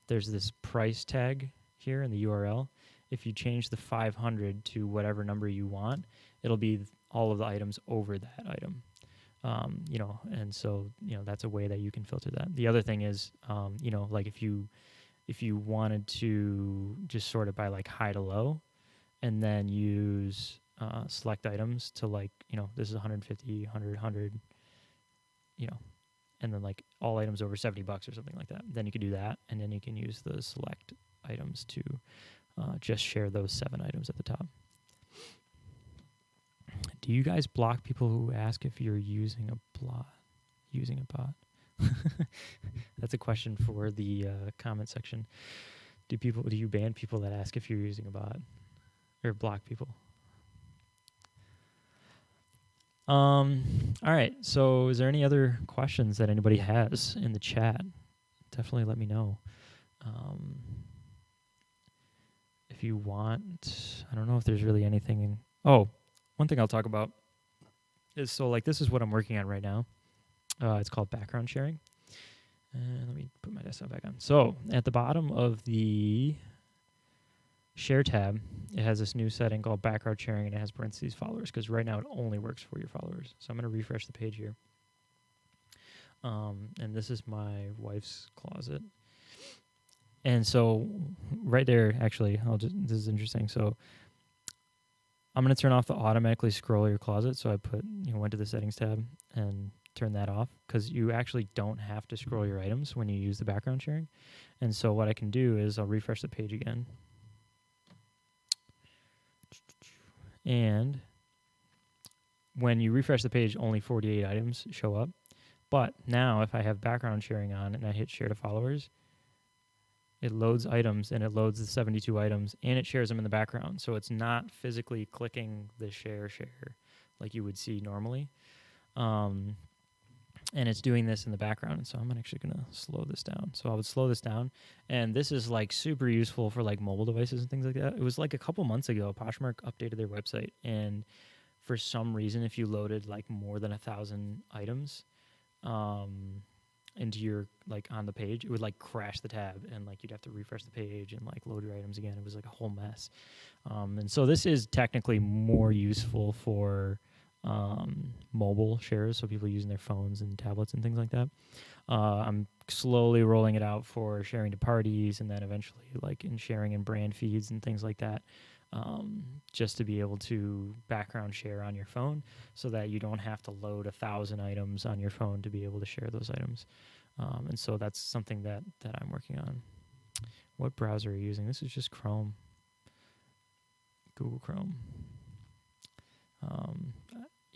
there's this price tag here in the URL. If you change the 500 to whatever number you want, it'll be all of the items over that item. And so, that's a way that you can filter that. The other thing is, like if you wanted to just sort it by like high to low and then use select items to like, this is 150, 100, and then like all items over $70 or something like that, then you could do that. And then you can use the select items to just share those 7 items at the top. Do you guys block people who ask if you're using a bot? That's a question for the comment section. Do you ban people that ask if you're using a bot, or block people? All right. So, is there any other questions that anybody has in the chat? Definitely let me know. If you want, I don't know if there's really anything. One thing I'll talk about is, so like this is what I'm working on right now. It's called background sharing. And let me put my desktop back on. So at the bottom of the share tab, it has this new setting called background sharing, and it has parentheses followers, because right now it only works for your followers. So I'm going to refresh the page here. And this is my wife's closet. And so right there, actually, this is interesting. So I'm going to turn off the automatically scroll your closet. So I went to the settings tab and turn that off, because you actually don't have to scroll your items when you use the background sharing. And so what I can do is I'll refresh the page again. And when you refresh the page, only 48 items show up. But now if I have background sharing on and I hit share to followers, it loads items, and it loads the 72 items, and it shares them in the background. So it's not physically clicking the share like you would see normally. And it's doing this in the background. And so I'm actually going to slow this down. So I would slow this down. And this is like super useful for like mobile devices and things like that. It was like a couple months ago, Poshmark updated their website. And for some reason, if you loaded like more than 1,000 items, into your like on the page, it would like crash the tab, and like you'd have to refresh the page and like load your items again. It was like a whole mess. And so this is technically more useful for mobile shares, so people using their phones and tablets and things like that. I'm slowly rolling it out for sharing to parties, and then eventually like in sharing in brand feeds and things like that, just to be able to background share on your phone, so that you don't have to load 1,000 items on your phone to be able to share those items. And so that's something that I'm working on. What browser are you using? This is just Chrome. Google Chrome.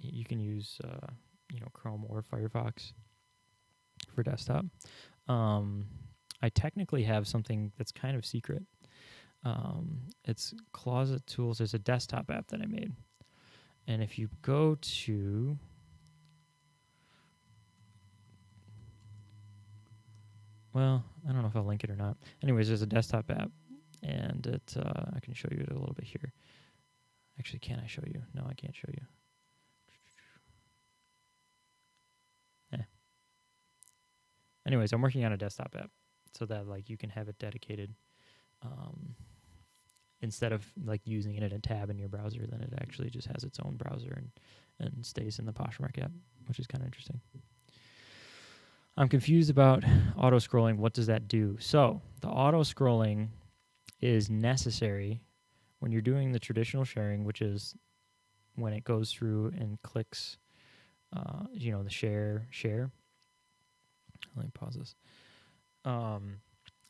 You can use Chrome or Firefox for desktop. I technically have something that's kind of secret. It's Closet Tools. There's a desktop app that I made. And if you go to... Well, I don't know if I'll link it or not. Anyways, there's a desktop app. And I can show you it a little bit here. Actually, can I show you? No, I can't show you. Anyways, I'm working on a desktop app so that like you can have it dedicated. Instead of like using it in a tab in your browser, then it actually just has its own browser and stays in the Poshmark app, which is kind of interesting. I'm confused about auto scrolling. What does that do? So the auto scrolling is necessary when you're doing the traditional sharing, which is when it goes through and clicks, the share. Let me pause this.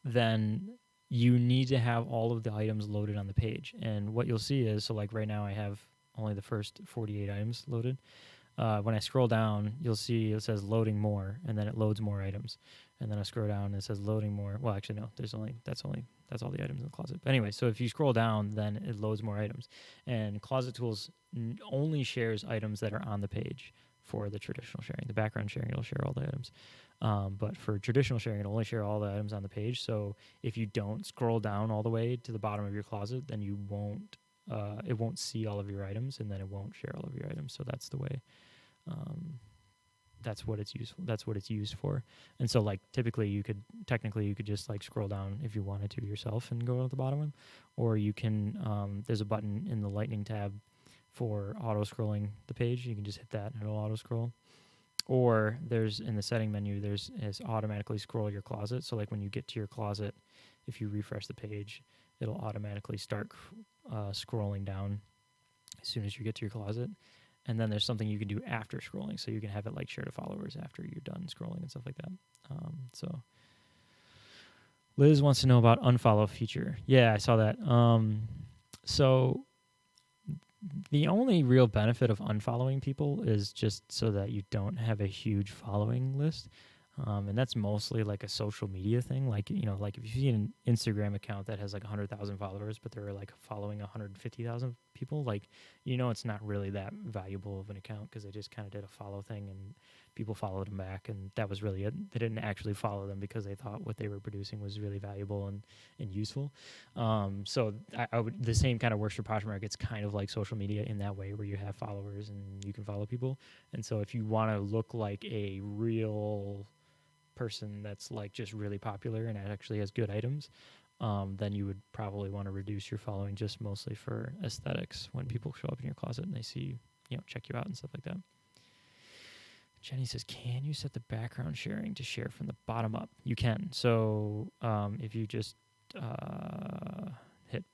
Then you need to have all of the items loaded on the page. And what you'll see is, so like right now I have only the first 48 items loaded. When I scroll down, you'll see it says loading more, and then it loads more items. And then I scroll down and it says loading more. Well, actually, no, that's all the items in the closet. But anyway, so if you scroll down, then it loads more items. And Closet Tools only shares items that are on the page for the traditional sharing. The background sharing, it'll share all the items. But for traditional sharing, it'll only share all the items on the page. So if you don't scroll down all the way to the bottom of your closet, then you won't, it won't see all of your items, and then it won't share all of your items. So that's the way. That's what it's useful. That's what it's used for. And so, like, technically, you could just like scroll down if you wanted to yourself and go to the bottom, or you can. There's a button in the Lightning tab for auto scrolling the page. You can just hit that and it'll auto scroll. Or there's in the setting menu, there's automatically scroll your closet. So like when you get to your closet, if you refresh the page, it'll automatically start scrolling down as soon as you get to your closet. And then there's something you can do after scrolling. So you can have it like share to followers after you're done scrolling and stuff like that. So Liz wants to know about unfollow feature. Yeah, I saw that. So the only real benefit of unfollowing people is just so that you don't have a huge following list. And that's mostly like a social media thing. Like, like if you see an Instagram account that has like 100,000 followers, but they're like following 150,000 people, like, it's not really that valuable of an account because they just kind of did a follow thing and people followed them back. And that was really it. They didn't actually follow them because they thought what they were producing was really valuable and useful. So I would, the same kind of works for Poshmark. It's kind of like social media in that way where you have followers and you can follow people. And so if you want to look like a real person that's like just really popular and actually has good items, then you would probably want to reduce your following just mostly for aesthetics when people show up in your closet and they see, check you out and stuff like that. Jenny says, can you set the background sharing to share from the bottom up? You can. So if you just hit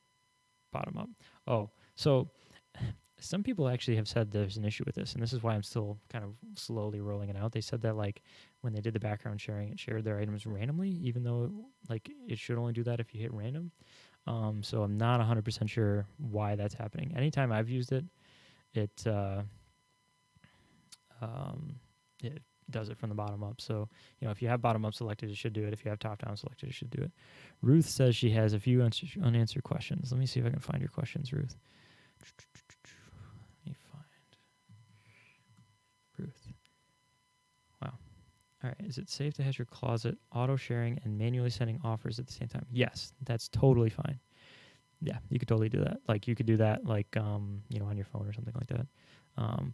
bottom up. Oh, so some people actually have said there's an issue with this, and this is why I'm still kind of slowly rolling it out. They said that like when they did the background sharing, it shared their items randomly, even though like it should only do that if you hit random. So I'm not 100% sure why that's happening. Anytime I've used it, it does it from the bottom up. So, if you have bottom up selected, it should do it. If you have top down selected, it should do it. Ruth says she has a few unanswered questions. Let me see if I can find your questions, Ruth. Let me find Ruth. Wow. All right. Is it safe to have your closet auto sharing and manually sending offers at the same time? Yes, that's totally fine. Yeah, you could totally do that. Like you could do that like, on your phone or something like that.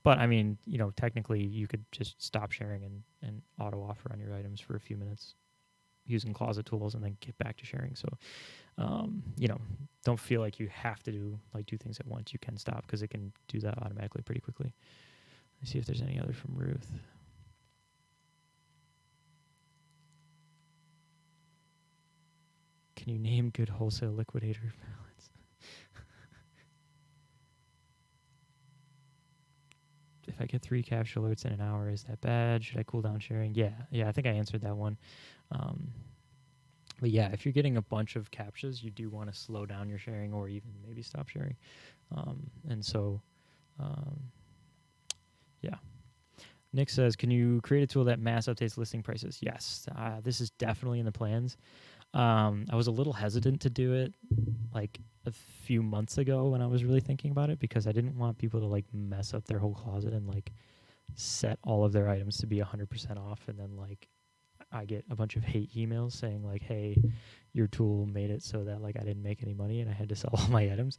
But I mean, technically you could just stop sharing and auto offer on your items for a few minutes using Closet Tools and then get back to sharing. So, don't feel like you have to do things at once. You can stop because it can do that automatically pretty quickly. Let's see if there's any other from Ruth. Can you name good wholesale liquidator balance? If I get 3 captcha alerts in an hour, is that bad? Should I cool down sharing? Yeah, I think I answered that one. But yeah, if you're getting a bunch of captchas, you do want to slow down your sharing or even maybe stop sharing. And so, yeah. Nick says, can you create a tool that mass updates listing prices? Yes, this is definitely in the plans. I was a little hesitant to do it like a few months ago when I was really thinking about it, because I didn't want people to like mess up their whole closet and like set all of their items to be 100% off, and then like I get a bunch of hate emails saying like, hey, your tool made it so that like I didn't make any money and I had to sell all my items.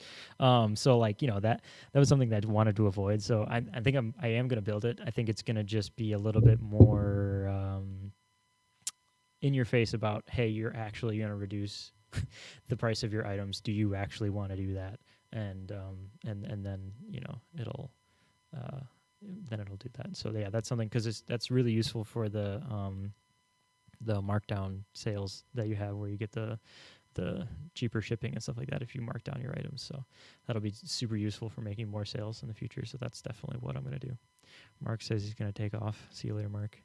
So like, that was something that I wanted to avoid. So I think I am going to build it. I think it's going to just be a little bit more in your face about, hey, you're actually going to reduce the price of your items. Do you actually want to do that? And then it'll then it'll do that. So yeah, that's something, because that's really useful for the markdown sales that you have, where you get the cheaper shipping and stuff like that if you mark down your items. So that'll be super useful for making more sales in the future. So that's definitely what I'm going to do. Mark says he's going to take off. See you later, Mark.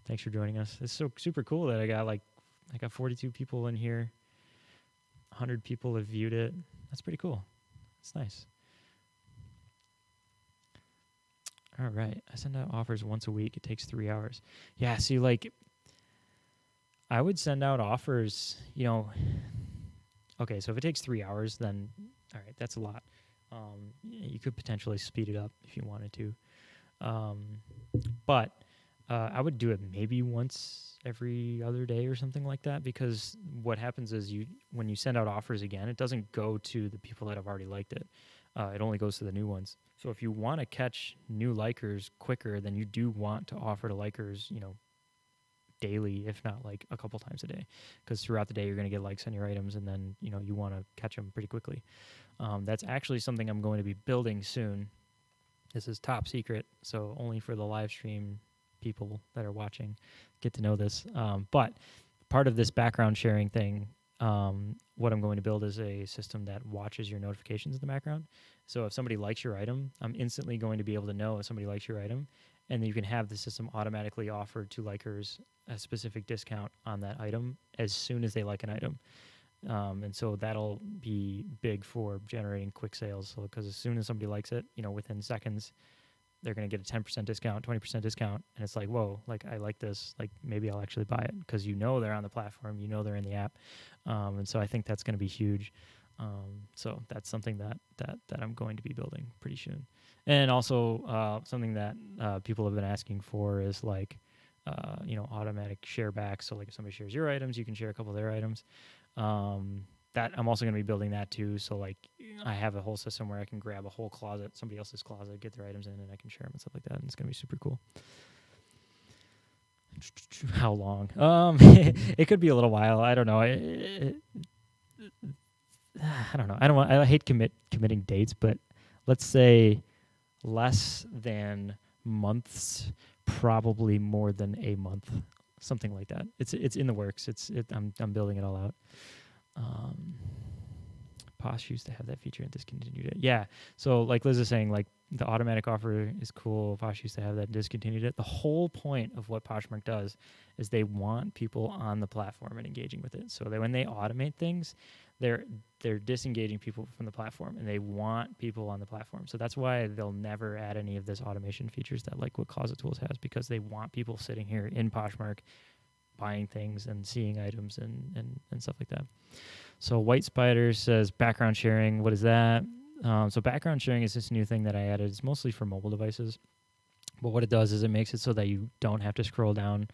Thanks for joining us. It's so super cool that I got 42 people in here. 100 people have viewed it. That's pretty cool. It's nice. All right. I send out offers once a week. It takes 3 hours. Yeah, see, like, I would send out offers, okay, so if it takes 3 hours, then, all right, that's a lot. You could potentially speed it up if you wanted to. But I would do it maybe once every other day or something like that, because what happens is when you send out offers again, it doesn't go to the people that have already liked it. It only goes to the new ones. So if you want to catch new likers quicker, then you do want to offer to likers, daily, if not like a couple times a day, because throughout the day you're going to get likes on your items, and then you want to catch them pretty quickly. That's actually something I'm going to be building soon. This is top secret, so only for the live stream people that are watching get to know this. But part of this background sharing thing, what I'm going to build is a system that watches your notifications in the background. So if somebody likes your item, I'm instantly going to be able to know if somebody likes your item, and then you can have the system automatically offer to likers a specific discount on that item as soon as they like an item. And so that'll be big for generating quick sales. So because as soon as somebody likes it, within seconds, they're going to get a 10% discount, 20% discount. And it's like, whoa, like I like this, like maybe I'll actually buy it, because they're on the platform, they're in the app. And so I think that's going to be huge. So that's something that I'm going to be building pretty soon. And also something that people have been asking for is like, automatic share back. So like if somebody shares your items, you can share a couple of their items. That I'm also going to be building that too. So like I have a whole system where I can grab a whole closet, somebody else's closet, get their items in, and I can share them and stuff like that. And it's going to be super cool. How long? It could be a little while. I don't know. I don't know. I hate committing dates, but let's say less than months, probably more than a month, something like that. It's in the works. I'm building it all out. Posh used to have that feature and discontinued it. Yeah. So like Liz is saying, like the automatic offer is cool. Posh used to have that and discontinued it. The whole point of what Poshmark does is they want people on the platform and engaging with it. So that when they automate things, they're disengaging people from the platform, and they want people on the platform. So that's why they'll never add any of this automation features that like what Closet Tools has, because they want people sitting here in Poshmark buying things and seeing items and stuff like that. So White Spider says background sharing. What is that? So background sharing is this new thing that I added. It's mostly for mobile devices. But what it does is it makes it so that you don't have to scroll down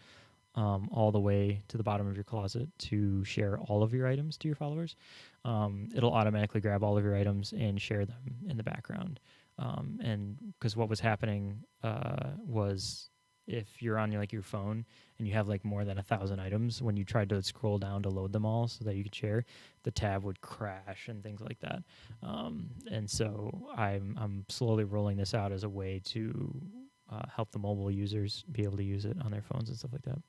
all the way to the bottom of your closet to share all of your items to your followers. It'll automatically grab all of your items and share them in the background. And because what was happening was if you're on your phone and you have like more than 1,000 items, when you tried to scroll down to load them all so that you could share, the tab would crash and things like that. And so I'm slowly rolling this out as a way to help the mobile users be able to use it on their phones and stuff like that.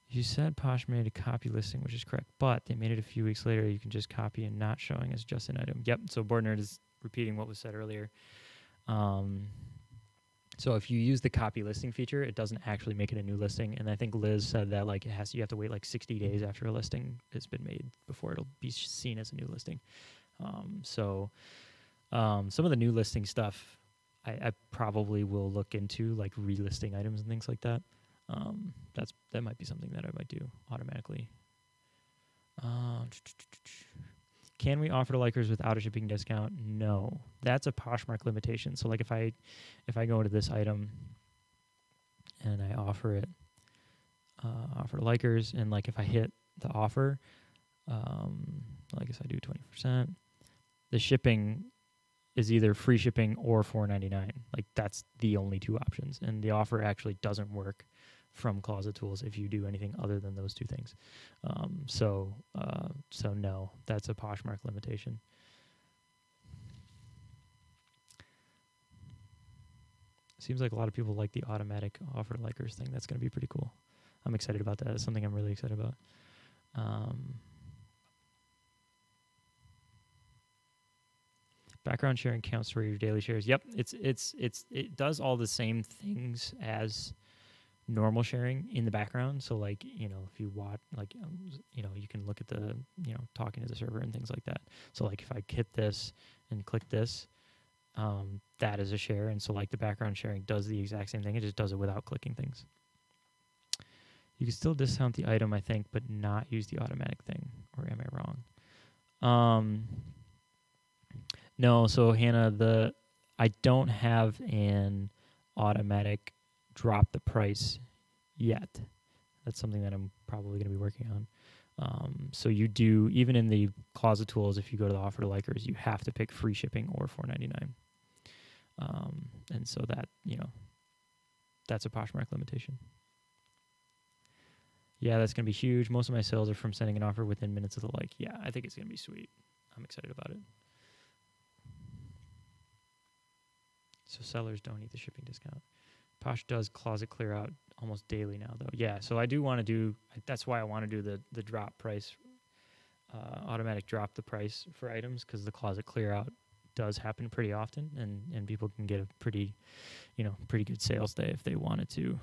You said Posh made a copy listing, which is correct, but they made it a few weeks later. You can just copy and not showing as just an item. Yep. So Board Nerd is repeating what was said earlier. So if you use the copy listing feature, it doesn't actually make it a new listing. And I think Liz said that like you have to wait like 60 days after a listing has been made before it'll be seen as a new listing. Some of the new listing stuff, I probably will look into, like relisting items and things like that. That might be something that I might do automatically. Can we offer to likers without a shipping discount? No, that's a Poshmark limitation. So like if I go into this item and I offer it, offer to likers, and like if I hit the offer, like if I do 20%, the shipping is either free shipping or $4.99. Like that's the only two options, and the offer actually doesn't work from Closet Tools if you do anything other than those two things. So no, that's a Poshmark limitation. Seems like a lot of people like the automatic offer to likers thing. That's going to be pretty cool. I'm excited about that. It's something I'm really excited about. Background sharing counts for your daily shares. Yep, it does all the same things as normal sharing in the background. So like, if you watch, like, you can look at the, talking to the server and things like that. So like if I hit this and click this, that is a share. And so like the background sharing does the exact same thing. It just does it without clicking things. You can still discount the item, I think, but not use the automatic thing. Or am I wrong? No, so Hannah, I don't have an automatic drop the price yet. That's something that I'm probably going to be working on. So you do, even in the Closet Tools, if you go to the offer to likers, you have to pick free shipping or $4.99. And so that, that's a Poshmark limitation. Yeah, that's going to be huge. Most of my sales are from sending an offer within minutes of the like. Yeah, I think it's going to be sweet. I'm excited about it. So sellers don't need the shipping discount. Posh does closet clear out almost daily now, though. Yeah, so I do want to do, that's why I want to do the drop price, automatic drop the price for items, because the closet clear out does happen pretty often, and people can get a pretty good sales day if they wanted to,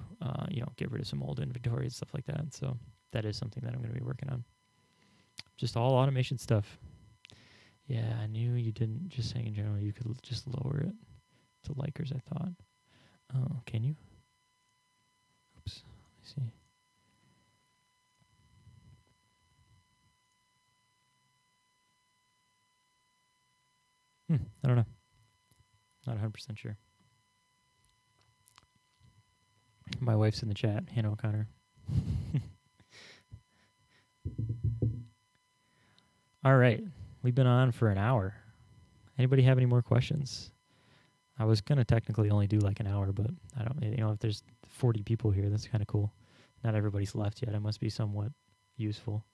get rid of some old inventory and stuff like that. So that is something that I'm going to be working on. Just all automation stuff. Yeah, I knew you didn't, just saying in general, you could just lower it to likers, I thought. Oh, can you? Oops, let me see. I don't know. Not 100% sure. My wife's in the chat, Hannah O'Connor. All right. We've been on for an hour. Anybody have any more questions? I was going to technically only do like an hour, but I don't, if there's 40 people here, that's kind of cool. Not everybody's left yet. I must be somewhat useful.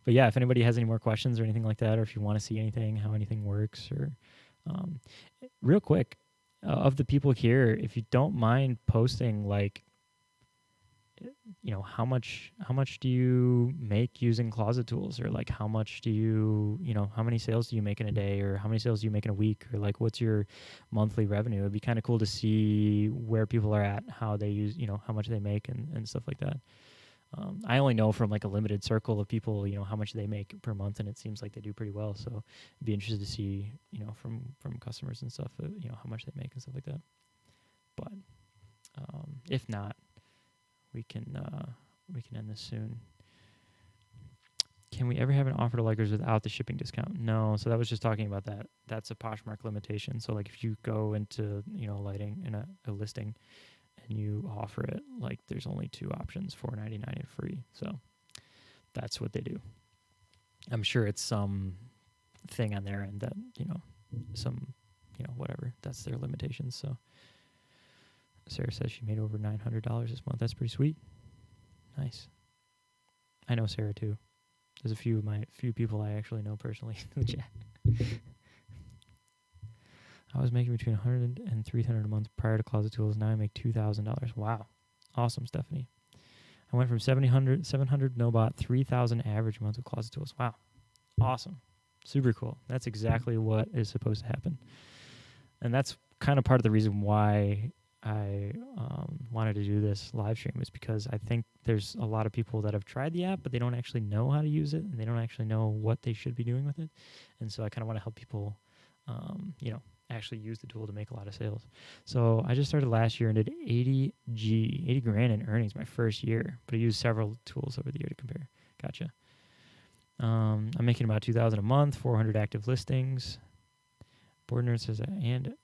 But yeah, if anybody has any more questions or anything like that, or if you want to see anything, how anything works, or real quick, of the people here, if you don't mind posting, like, how much do you make using Closet Tools, or like how much do you, how many sales do you make in a day, or how many sales do you make in a week, or like what's your monthly revenue? It'd be kind of cool to see where people are at, how they use, how much they make and stuff like that. I only know from like a limited circle of people, how much they make per month, and it seems like they do pretty well. So I'd be interested to see, from customers and stuff, how much they make and stuff like that. But if not, we can end this soon. Can we ever have an offer to likers without the shipping discount? No. So that was just talking about that. That's a Poshmark limitation. So like if you go into lighting in a listing and you offer it, like there's only two options, $4.99 and free. So that's what they do. I'm sure it's some thing on their end that whatever. That's their limitations. So Sarah says she made over $900 this month. That's pretty sweet. Nice. I know Sarah too. There's a few people I actually know personally in the chat. I was making between $100 and $300 a month prior to Closet Tools. Now I make $2,000. Wow. Awesome, Stephanie. I went from 700 no bot, 3,000 average month with Closet Tools. Wow. Awesome. Super cool. That's exactly what is supposed to happen. And that's kind of part of the reason why I wanted to do this live stream is because I think there's a lot of people that have tried the app, but they don't actually know how to use it, and they don't actually know what they should be doing with it. And so I kind of want to help people, actually use the tool to make a lot of sales. So I just started last year and did 80 grand in earnings my first year, but I used several tools over the year to compare. Gotcha. I'm making about 2,000 a month, 400 active listings. Bordner says, and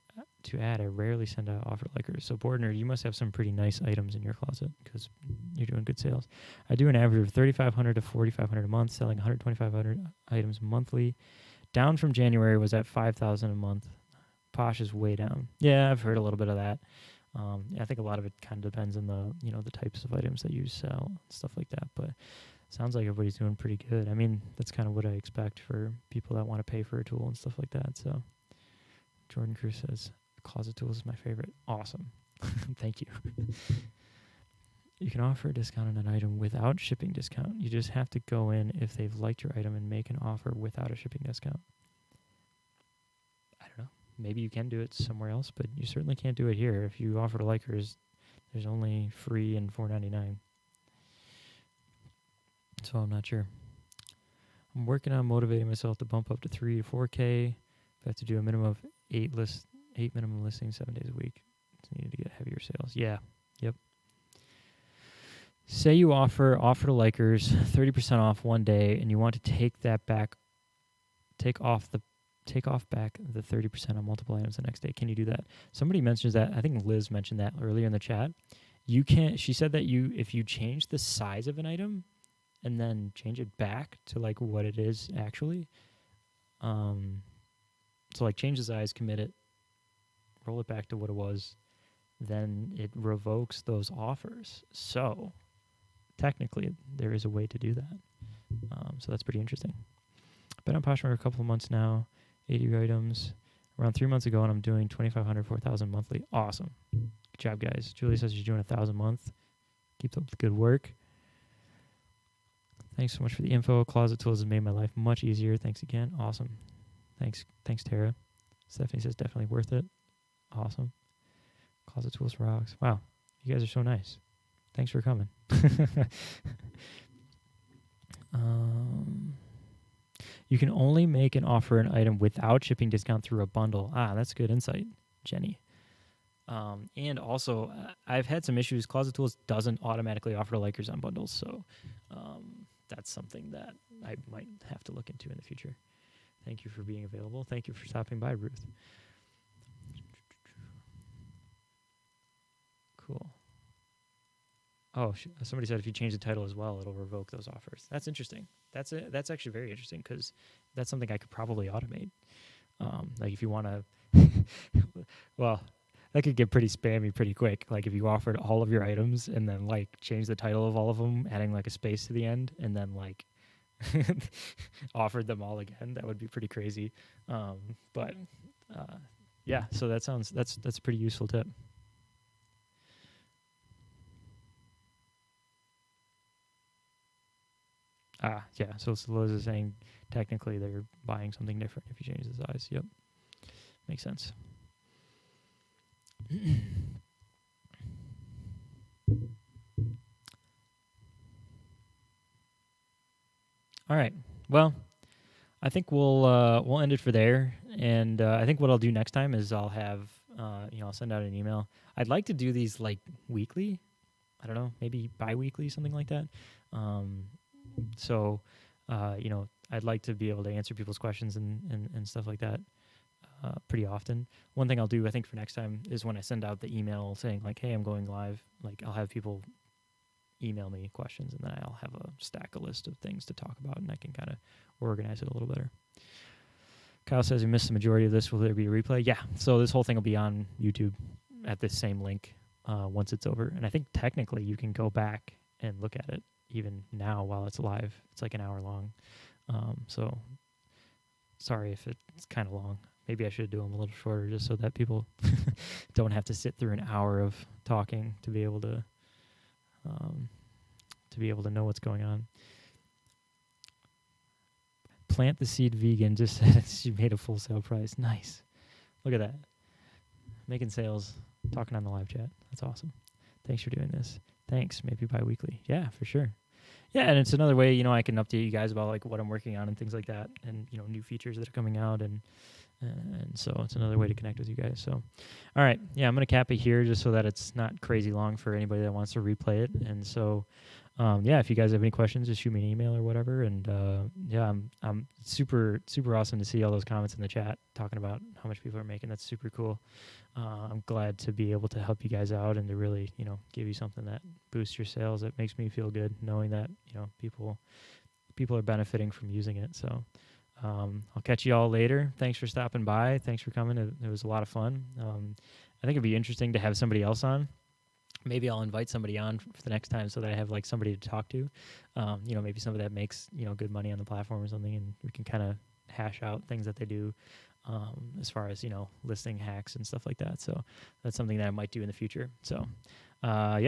to add, I rarely send out offer likers. So Bordner, you must have some pretty nice items in your closet because you're doing good sales. I do an average of 3,500 to 4,500 a month, selling 1,250 items monthly. Down from January, was at 5,000 a month. Posh is way down. Yeah, I've heard a little bit of that. I think a lot of it kind of depends on the types of items that you sell, stuff like that. But sounds like everybody's doing pretty good. I mean, that's kind of what I expect for people that want to pay for a tool and stuff like that. So Jordan Cruz says, Closet Tools is my favorite. Awesome. Thank you. You can offer a discount on an item without shipping discount. You just have to go in if they've liked your item and make an offer without a shipping discount. I don't know. Maybe you can do it somewhere else, but you certainly can't do it here. If you offer to likers, there's only free and $4.99. So I'm not sure. I'm working on motivating myself to bump up to 3 to 4K. I have to do a minimum of 8 minimum listings 7 days a week. It's needed to get heavier sales. Yeah. Yep. Say you offer to likers 30% off one day, and you want to take off back the 30% on multiple items the next day. Can you do that? Somebody mentions that. I think Liz mentioned that earlier in the chat. You can. She said that if you change the size of an item and then change it back to like what it is actually. So like change the size, commit it, roll it back to what it was, then it revokes those offers. So technically there is a way to do that. So that's pretty interesting. Been on Poshmark a couple of months now, 80 items. Around 3 months ago, and I'm doing 2,500, 4,000 monthly. Awesome. Good job, guys. Julie says she's doing 1,000 a month. Keep up the good work. Thanks so much for the info. Closet Tools has made my life much easier. Thanks again. Awesome. Thanks, Tara. Stephanie says definitely worth it. Awesome. Closet Tools rocks. Wow, you guys are so nice. Thanks for coming. You can only make an offer an item without shipping discount through a bundle. That's good insight, Jenny. And also, I've had some issues. Closet Tools doesn't automatically offer to likers on bundles, so that's something that I might have to look into in the future. Thank you for being available. Thank you for stopping by, Ruth. Cool. Oh, somebody said if you change the title as well, it'll revoke those offers. That's interesting. That's actually very interesting because that's something I could probably automate. Like if you want to, well, that could get pretty spammy pretty quick. Like if you offered all of your items and then like change the title of all of them, adding like a space to the end, and then like offered them all again, that would be pretty crazy. But yeah, so that's a pretty useful tip. Yeah, so Liz is saying technically they're buying something different if you change the size. Yep. Makes sense. All right. Well, I think we'll end it for there. And I think what I'll do next time is I'll have I'll send out an email. I'd like to do these like weekly. I don't know, maybe bi-weekly, something like that. So, I'd like to be able to answer people's questions and stuff like that pretty often. One thing I'll do, I think, for next time is when I send out the email saying, like, hey, I'm going live, like, I'll have people email me questions, and then I'll have a list of things to talk about, and I can kind of organize it a little better. Kyle says he missed the majority of this. Will there be a replay? Yeah, so this whole thing will be on YouTube at this same link once it's over. And I think technically you can go back and look at it even now while it's live. It's like an hour long. So sorry if it's kind of long. Maybe I should do them a little shorter just so that people don't have to sit through an hour of talking to be able to know what's going on. Plant the Seed Vegan just said she made a full sale price. Nice. Look at that. making sales, talking on the live chat. That's awesome. Thanks for doing this. Thanks. Maybe bi-weekly. Yeah, for sure. Yeah, and it's another way, I can update you guys about like what I'm working on and things like that, and new features that are coming out, and so it's another way to connect with you guys. So, all right, yeah, I'm gonna cap it here just so that it's not crazy long for anybody that wants to replay it. And so, yeah, if you guys have any questions, just shoot me an email or whatever. And yeah, I'm super awesome to see all those comments in the chat talking about how much people are making. That's super cool. I'm glad to be able to help you guys out and to really give you something that boosts your sales. That makes me feel good knowing that people are benefiting from using it. So. I'll catch you all later. Thanks for stopping by. Thanks for coming. It was a lot of fun. I think it'd be interesting to have somebody else on. Maybe I'll invite somebody on for the next time so that I have like somebody to talk to. Maybe somebody that makes good money on the platform or something, and we can kind of hash out things that they do as far as listing hacks and stuff like that. So that's something that I might do in the future. So yeah.